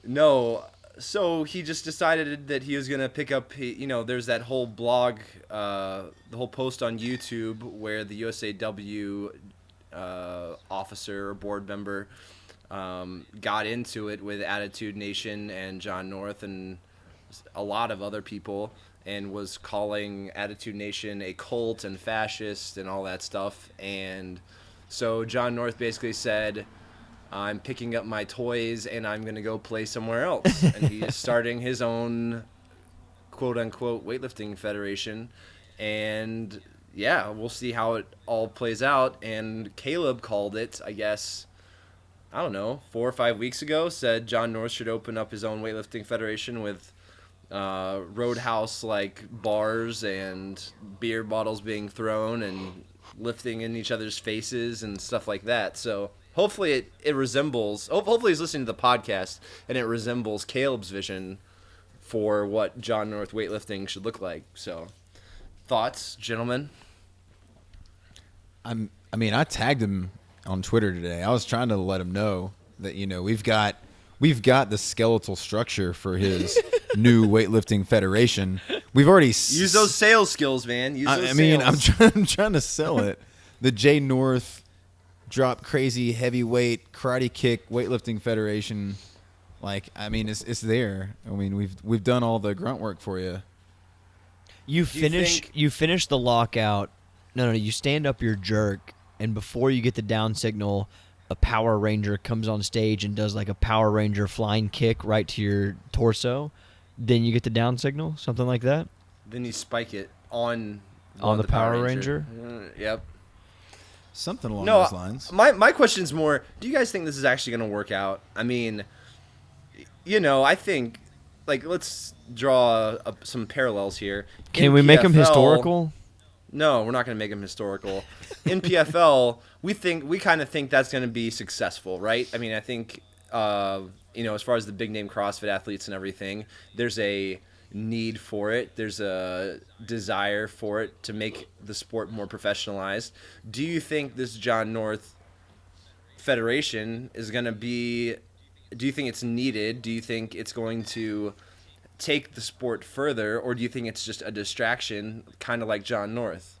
No. So he just decided that he was gonna pick up. There's that whole blog, the whole post on YouTube where the USAW officer or board member got into it with Attitude Nation and Jon North and a lot of other people, and was calling Attitude Nation a cult and fascist and all that stuff. And so Jon North basically said, I'm picking up my toys and I'm going to go play somewhere else. And he is starting his own quote-unquote weightlifting federation. And, yeah, we'll see how it all plays out. And Caleb called it, I guess, I don't know, 4 or 5 weeks ago, said Jon North should open up his own weightlifting federation with roadhouse-like bars and beer bottles being thrown and lifting in each other's faces and stuff like that. So hopefully it resembles, hopefully he's listening to the podcast and it resembles Caleb's vision for what Jon North weightlifting should look like. So thoughts, gentlemen? I tagged him on Twitter today. I was trying to let him know that, we've got the skeletal structure for his new weightlifting federation. We've already use those sales skills, man. I'm trying to sell it. The J North drop crazy heavyweight karate kick weightlifting federation. It's there. We've done all the grunt work for you. You finish the lockout. No, you stand up your jerk, and before you get the down signal, a Power Ranger comes on stage and does like a Power Ranger flying kick right to your torso. Then you get the down signal, something like that. Then you spike it on the Power Ranger. Yep. Something along those lines. My question's more, do you guys think this is actually going to work out? I think, let's draw some parallels here. Can we make them historical? No, we're not going to make them historical. In PFL, we kind of think that's going to be successful, right? I think, as far as the big name CrossFit athletes and everything, there's a need for it. There's a desire for it to make the sport more professionalized. Do you think this Jon North Federation is going to be, do you think it's needed? Do you think it's going to take the sport further, or do you think it's just a distraction, kind of like Jon North?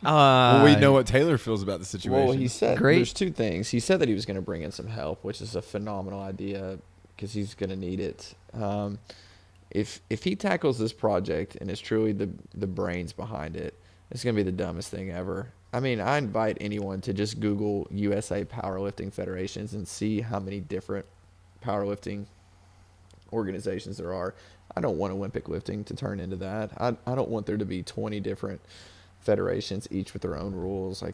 Well, we know what Taylor feels about the situation. Well, he said there's two things. He said that he was going to bring in some help, which is a phenomenal idea because he's going to need it. If he tackles this project and is truly the brains behind it, it's going to be the dumbest thing ever. I invite anyone to just Google USA Powerlifting Federations and see how many different powerlifting organizations there are. I don't want Olympic lifting to turn into that. I don't want there to be 20 different federations, each with their own rules. Like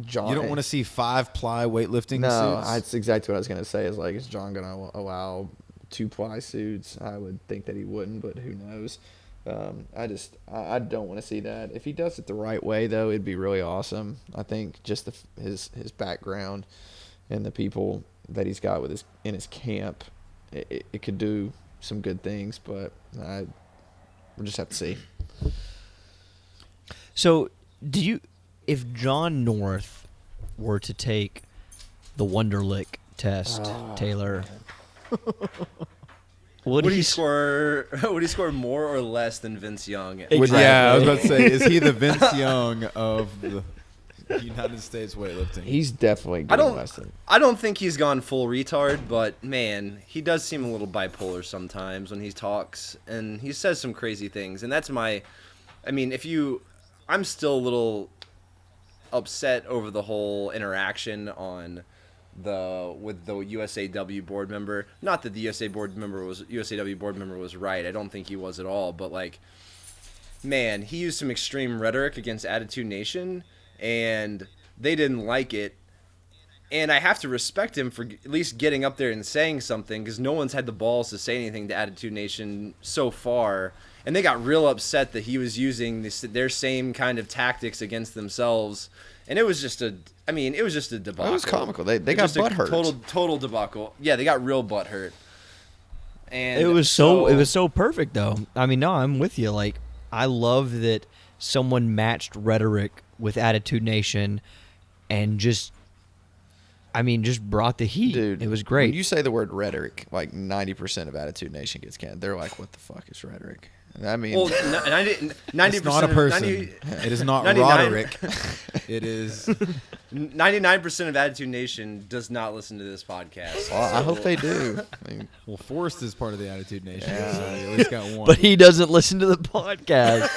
John, you don't want to see 5-ply weightlifting no, suits? that's exactly what I was going to say. Is John going to allow 2-ply suits? I would think that he wouldn't, but who knows? I don't want to see that. If he does it the right way, though, it'd be really awesome. I think just his background and the people that he's got in his camp, it could do some good things, but we'll just have to see. So, if Jon North were to take the Wonderlick test, Taylor, would he score? Would he score more or less than Vince Young? Exactly. Yeah, I was about to say, is he the Vince Young of the United States weightlifting? He's definitely getting less than. I don't think he's gone full retard, but man, he does seem a little bipolar sometimes when he talks, and he says some crazy things. And that's I'm still a little upset over the whole interaction with the USAW board member. Not that the USAW board member was right. I don't think he was at all. But man, he used some extreme rhetoric against Attitude Nation, and they didn't like it. And I have to respect him for at least getting up there and saying something, because no one's had the balls to say anything to Attitude Nation so far. And they got real upset that he was using their same kind of tactics against themselves. And it was just a debacle. It was comical. They got butt hurt. Total debacle. Yeah, they got real butt hurt. And it was so perfect though. I mean, no, I'm with you. Like, I love that someone matched rhetoric with Attitude Nation and just brought the heat. Dude, it was great. When you say the word rhetoric, like 90% of Attitude Nation gets canned. They're like, what the fuck is rhetoric? I mean, well, 90%. It's not a person. It is not 99 Roderick. It is 99% of Attitude Nation does not listen to this podcast. Well, I hope they do. I mean, well, Forrest is part of the Attitude Nation, so you at least got one. But he doesn't listen to the podcast.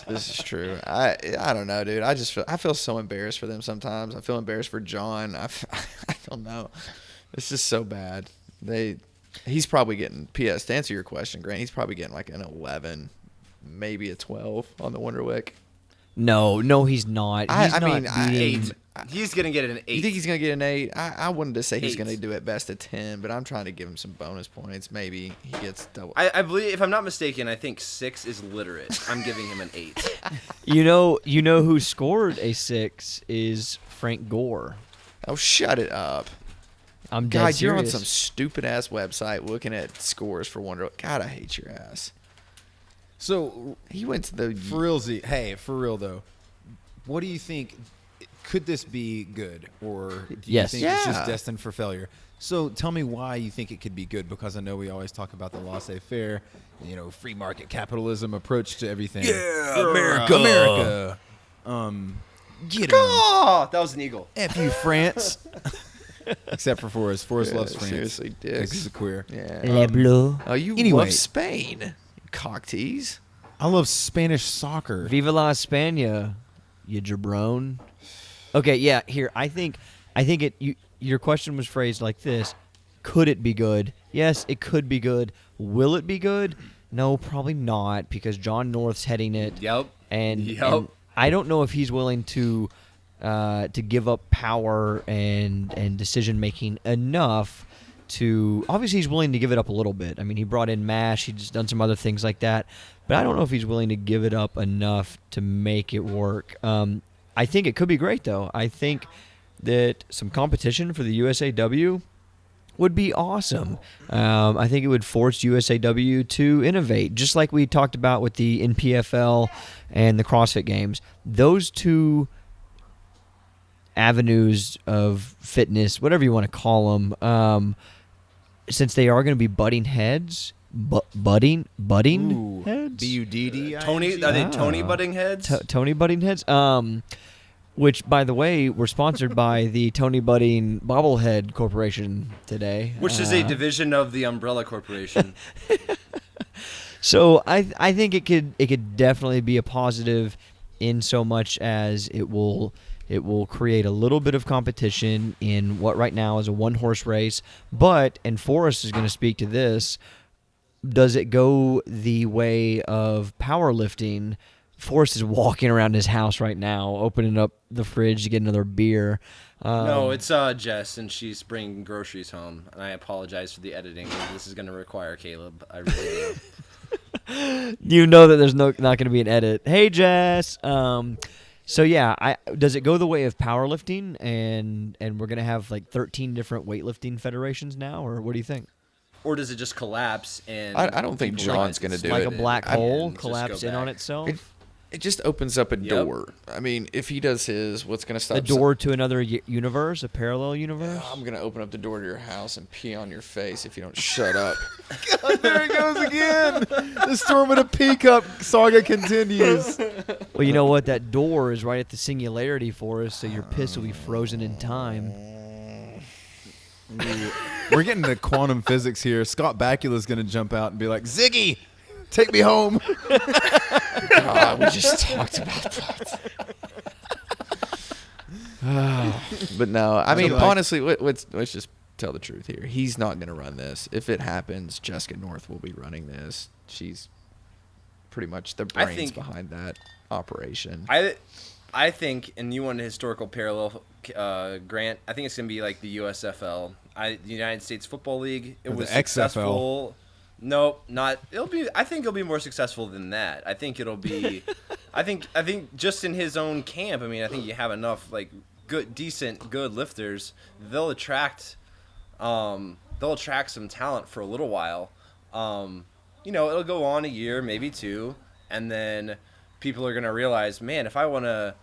this is true. I don't know, dude. I feel so embarrassed for them sometimes. I feel embarrassed for Jon. I don't know. It's just so bad. He's probably getting, P.S. to answer your question, Grant, he's probably getting like an 11, maybe a 12 on the Wonderwick. No, he's not. He's going to get an 8. You think he's going to get an 8? I wanted to say he's going to do at best a 10, but I'm trying to give him some bonus points. Maybe he gets double. I believe, if I'm not mistaken, I think 6 is literate. I'm giving him an 8. You know who scored a 6 is Frank Gore. Oh, shut it up. I'm dead God, serious. you're on some stupid-ass website looking at scores for Wonder. God, I hate your ass. So he went to the... For realsy, hey, for real, though, what do you think? Could this be good? Or do you think it's just destined for failure? So tell me why you think it could be good, because I know we always talk about the laissez-faire, free market capitalism approach to everything. Yeah, America. Get him. Oh, that was an eagle. F you, France. Except for Forrest. Forrest loves France. Seriously, dicks. Because he's a queer. Yeah. Le Bleu. Oh, you Anyway. love Spain, you cock tease. I love Spanish soccer. Viva la España, you jabron. Okay, yeah. Here, I think your question was phrased like this: could it be good? Yes, it could be good. Will it be good? No, probably not, because Jon North's heading it. Yep. And I don't know if he's willing to give up power and decision making enough to. Obviously, he's willing to give it up a little bit. I mean, he brought in MASH. He's done some other things like that, but I don't know if he's willing to give it up enough to make it work. I think it could be great, though. I think that some competition for the USAW would be awesome. I think it would force USAW to innovate, just like we talked about with the NPFL and the CrossFit Games. Those two avenues of fitness, whatever you want to call them, since they are going to be butting heads, budding heads? B-U-D-D? Tony, are they Tony butting heads? Tony butting heads? Which, by the way, we're sponsored by the Tony Budding Bobblehead Corporation today. Which is a division of the Umbrella Corporation. So I think it could definitely be a positive in so much as it will create a little bit of competition in what right now is a one-horse race. But, and Forrest is going to speak to this, does it go the way of powerlifting? Forrest is walking around his house right now, opening up the fridge to get another beer. No, it's Jess, and she's bringing groceries home. And I apologize for the editing. This is going to require Caleb. I really do. You know that there's not going to be an edit. Hey, Jess. So yeah, does it go the way of powerlifting, and we're going to have like 13 different weightlifting federations now, or what do you think? Or does it just collapse? And I don't think Jon's going to do like it. a black hole and collapse just go in on back. itself? It just opens up a door. I mean, if he does his, what's going to stop? A door to another universe, a parallel universe? I'm going to open up the door to your house and pee on your face if you don't shut up. God, there it goes again. The Storm of the Peacup saga continues. Well, you know what? That door is right at the singularity for us, so your piss will be frozen in time. We're getting to quantum physics here. Scott Bakula's going to jump out and be like, Ziggy, take me home. God, we just talked about that. But no, I mean, honestly, let's just tell the truth here. He's not going to run this. If it happens, Jessica North will be running this. She's pretty much the brains behind that operation. I think, and you want a historical parallel, Grant, I think it's going to be like the USFL, the United States Football League. It Or the was XFL. successful. Nope, not. I think it'll be more successful than that. I think it'll be. I think just in his own camp. I mean, I think you have enough like good lifters. They'll attract some talent for a little while. It'll go on a year, maybe two, and then people are gonna realize, man, if I want to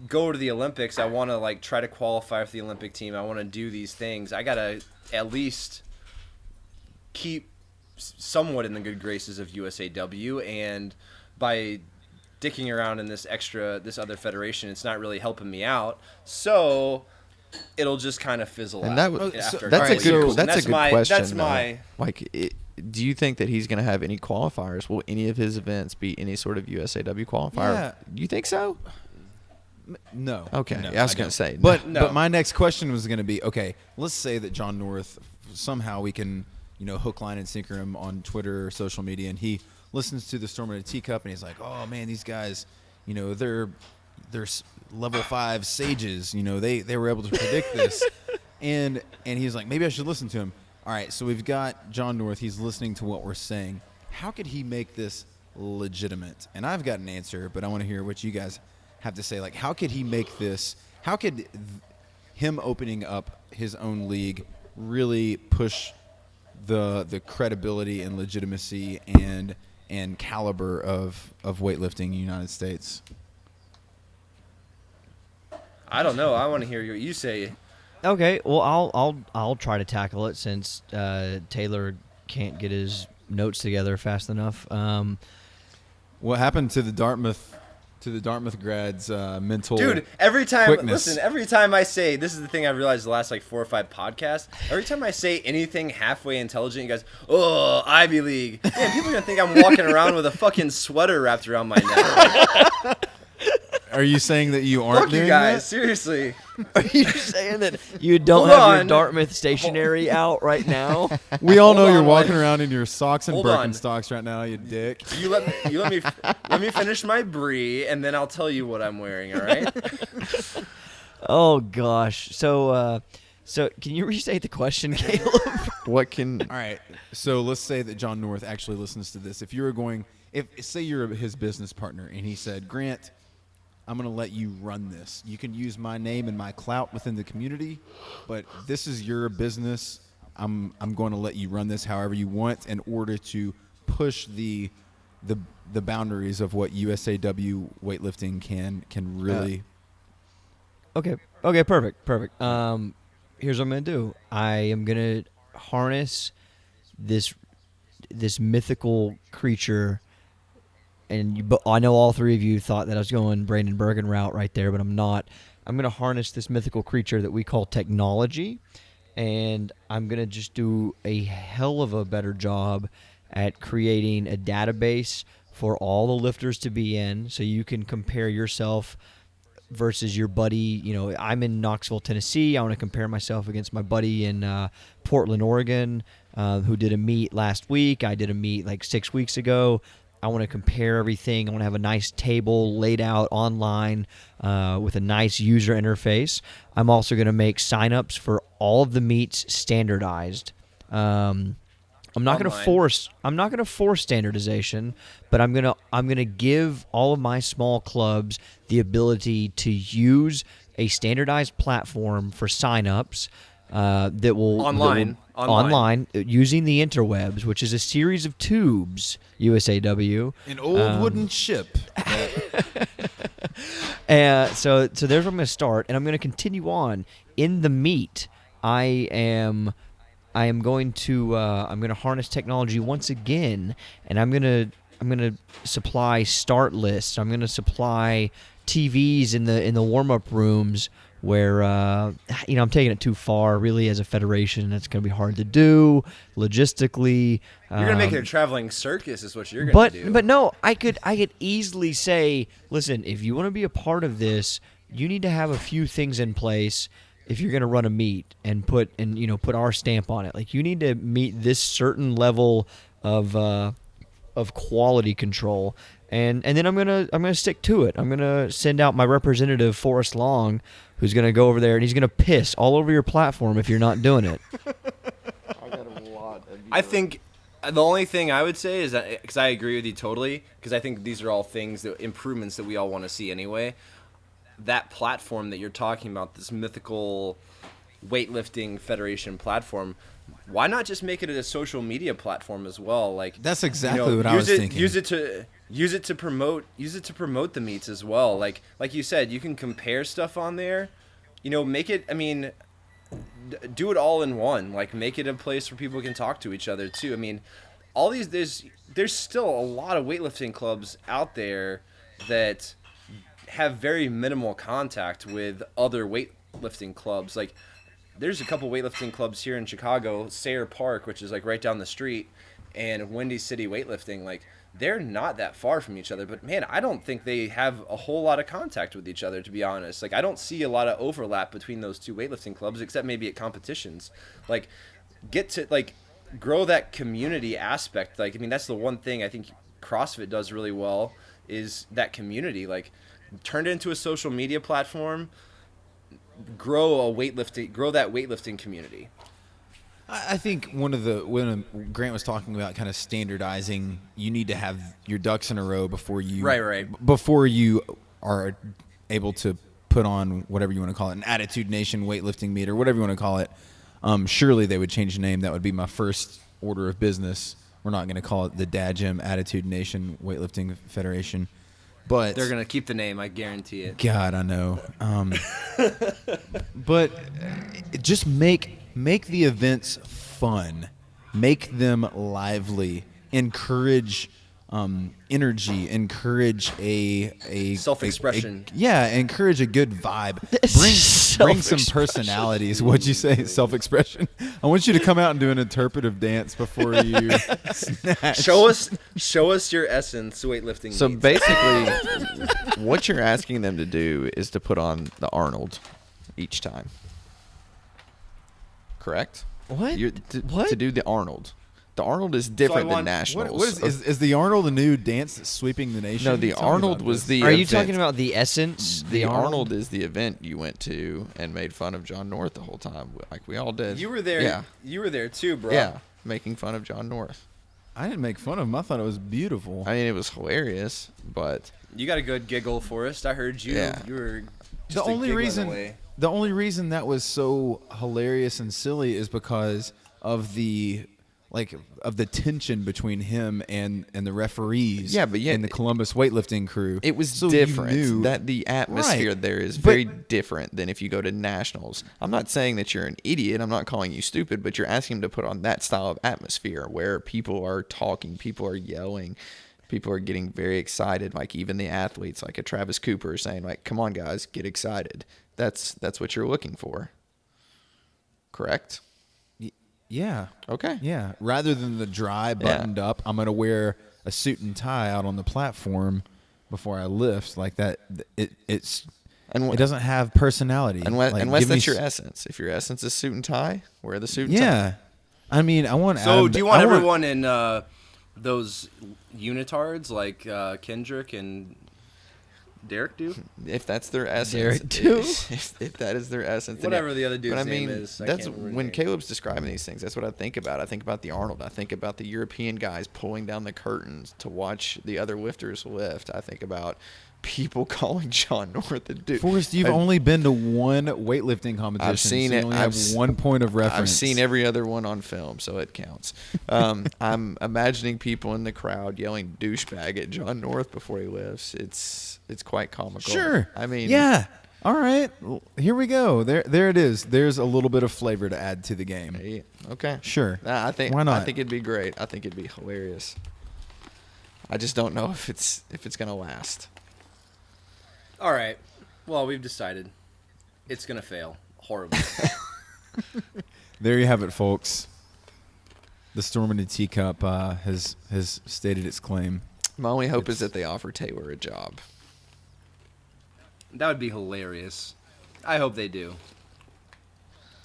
go to the Olympics, I want to like try to qualify for the Olympic team. I want to do these things. I gotta at least keep somewhat in the good graces of USAW, and by dicking around in this other federation, it's not really helping me out. So it'll just kind of fizzle And out. that's a couple good years. that's a good question. That's my. Do you think that he's going to have any qualifiers? Will any of his events be any sort of USAW qualifier? Yeah. You think so? No. Okay, No, I was I going don't. to say. But No. but my next question was going to be, okay, let's say that Jon North, somehow we can, hook, line, and sinker him on Twitter or social media, and he listens to the Storm in a Teacup, and he's like, oh man, these guys, they're level 5 sages. They were able to predict this, and he's like, maybe I should listen to him. All right, so we've got Jon North. He's listening to what we're saying. How could he make this legitimate? And I've got an answer, but I want to hear what you guys have to say. Like, how could he make this? How could him opening up his own league really push the credibility and legitimacy and caliber of weightlifting in the United States? I don't know. I want to hear what you say. Okay, well, I'll try to tackle it since Taylor can't get his notes together fast enough. What happened to the Dartmouth grads' mental Dude, every time quickness? every time I say, this is the thing I realized the last like 4 or 5 podcasts, every time I say anything halfway intelligent, you guys, oh, Ivy League. Man, people are gonna think I'm walking around with a fucking sweater wrapped around my neck. Are you saying that you aren't Fuck you doing guys, that? seriously. Are you saying that you don't Hold have your on. Dartmouth stationery out right now? We all know Hold you're on, walking Mike. around in your socks and Hold on. Birkenstocks right now, you dick. You let me finish my brie, and then I'll tell you what I'm wearing. All right? Oh gosh. So can you restate the question, Caleb? What can All right, so let's say that Jon North actually listens to this. If say you're his business partner, and he said, Grant, I'm going to let you run this. You can use my name and my clout within the community, but this is your business. I'm going to let you run this however you want in order to push the boundaries of what USAW weightlifting can really. Okay, perfect. Here's what I'm gonna do. I am gonna harness this mythical creature, and but I know all three of you thought that I was going Brandon Bergen route right there, but I'm not. I'm gonna harness this mythical creature that we call technology, and I'm gonna just do a hell of a better job at creating a database for all the lifters to be in, so you can compare yourself versus your buddy. I'm in Knoxville, Tennessee. I want to compare myself against my buddy in Portland, Oregon, who did a meet last week. I did a meet like 6 weeks ago. I want to compare everything. I want to have a nice table laid out online with a nice user interface. I'm also going to make signups for all of the meets standardized. I'm not going to force standardization, but I'm going to give all of my small clubs the ability to use a standardized platform for signups that will Online using the interwebs, which is a series of tubes. USAW, An old wooden ship. So there's where I'm going to start, and I'm going to continue on in the meet. I am going to harness technology once again, and I'm going to supply start lists. I'm going to supply TVs in the warm up rooms where I'm taking it too far really as a federation. It's going to be hard to do logistically. You're gonna make it a traveling circus, is what you're gonna do. But no, I could easily say, listen, if you want to be a part of this, you need to have a few things in place. If you're going to run a meet and put our stamp on it, like you need to meet this certain level of quality control, and then I'm gonna stick to it. I'm gonna send out my representative Forrest Long, who's gonna go over there and he's gonna piss all over your platform if you're not doing it. I think the only thing I would say is that, because I agree with you totally, because I think these are all things, that improvements that we all want to see anyway. That platform that you're talking about, this mythical weightlifting federation platform, why not just make it a social media platform as well? Like, That's exactly what I was thinking. Use it to promote the meets as well. Like you said, you can compare stuff on there. Make it. I mean, do it all in one. Like, make it a place where people can talk to each other too. I mean, all these there's still a lot of weightlifting clubs out there that have very minimal contact with other weightlifting clubs. Like, there's a couple weightlifting clubs here in Chicago, Sayre Park, which is like right down the street, and Windy City Weightlifting. Like, they're not that far from each other, but man, I don't think they have a whole lot of contact with each other, to be honest. Like, I don't see a lot of overlap between those two weightlifting clubs, except maybe at competitions. Like, grow that community aspect. Like, I mean, that's the one thing I think CrossFit does really well, is that community. Like, turn it into a social media platform, grow that weightlifting community. I think when Grant was talking about kind of standardizing, you need to have your ducks in a row before you before you are able to put on whatever you want to call it, an Attitude Nation weightlifting meet or whatever you want to call it. Surely they would change the name. That would be my first order of business. We're not going to call it the Dad Gym Attitude Nation Weightlifting Federation, but they're going to keep the name. I guarantee it. God, I know. But just make the events fun, make them lively, encourage energy, encourage a self-expression. Encourage a good vibe. Bring some personalities. What'd you say? Self-expression. I want you to come out and do an interpretive dance before you snatch. Show us your essence, weightlifting. So meets. basically, what you're asking them to do is to put on the Arnold each time. Correct? What? To do the Arnold. The Arnold is different than Nationals. What is the Arnold a new dance that's sweeping the nation? No, the Arnold was the Are you event. talking about the Essence? The Arnold is the event you went to and made fun of Jon North the whole time, like we all did. You were there. Yeah. You were there too, bro. Yeah, making fun of Jon North. I didn't make fun of him. I thought it was beautiful. I mean, it was hilarious, but You got a good giggle, Forrest. I heard you. Yeah. You were the just only giggling reason away. the only reason that was so hilarious and silly is because of the tension between him and the referees. Yeah, but yet in the Columbus weightlifting crew, it was So you different. knew- That the atmosphere Right. there is But- very different than if you go to Nationals. I'm not saying that you're an idiot. I'm not calling you stupid, but you're asking them to put on that style of atmosphere where people are talking, people are yelling, people are getting very excited. Like even the athletes, like a Travis Cooper, saying like, "Come on, guys, get excited." That's what you're looking for. Correct? Yeah. Okay. Yeah. Rather than the dry buttoned up, I'm gonna wear a suit and tie out on the platform before I lift like that. It doesn't have personality. Unless give me that's your essence. If your essence is suit and tie, wear the suit and tie. Yeah. I mean, I want. So, do you want everyone in those unitards like Kendrick and Derek do? If that's their essence, Derek too? If that is their essence, then Whatever yeah. the other dude's But I name mean, is, I that's can't remember when his name. Caleb's describing these things. That's what I think about. I think about the Arnold. I think about the European guys pulling down the curtains to watch the other lifters lift. I think about people calling Jon North a dude. Forrest, you've only been to one weightlifting competition. I've seen so you it. only have one point of reference. I've seen every other one on film, so it counts. I'm imagining people in the crowd yelling douchebag at Jon North before he lifts. It's quite comical. Sure. I mean, yeah. All right. Here we go. There it is. There's a little bit of flavor to add to the game. Yeah, okay. Sure. I think Why not? I think it'd be great. I think it'd be hilarious. I just don't know if it's gonna last. All right. Well, we've decided it's gonna fail horribly. There you have it, folks. The Storm in the Teacup has stated its claim. My only hope is that they offer Taylor a job. That would be hilarious. I hope they do.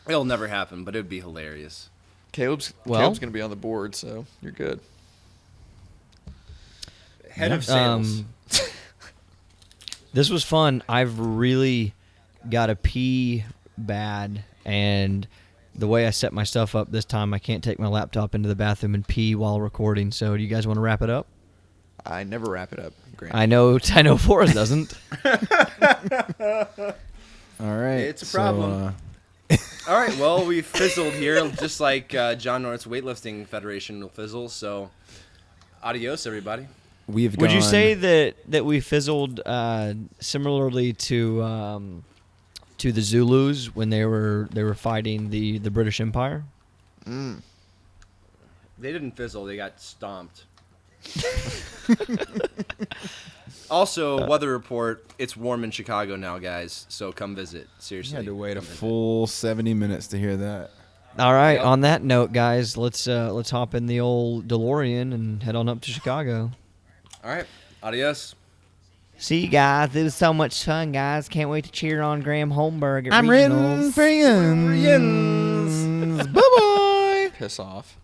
It'll never happen, but it would be hilarious. Caleb's Well- gonna be on the board, so you're good. Head of sales. This was fun. I've really got to pee bad, and the way I set my stuff up this time, I can't take my laptop into the bathroom and pee while recording. So, do you guys want to wrap it up? I never wrap it up, Grant. I know Forrest doesn't. All right. It's a problem. All right, well, we fizzled here, just like Jon North Weightlifting Federation will fizzle. So, adios, everybody. Would you say that we fizzled similarly to the Zulus when they were fighting the British Empire? Mm. They didn't fizzle; they got stomped. Also, weather report: it's warm in Chicago now, guys. So come visit. Seriously, You had to wait a full 70 minutes to hear that. All right. Yep. On that note, guys, let's hop in the old DeLorean and head on up to Chicago. All right, adios. See you guys. It was so much fun, guys. Can't wait to cheer on Graham Holmberg at I'm regionals. ready for you. Bye bye. Piss off.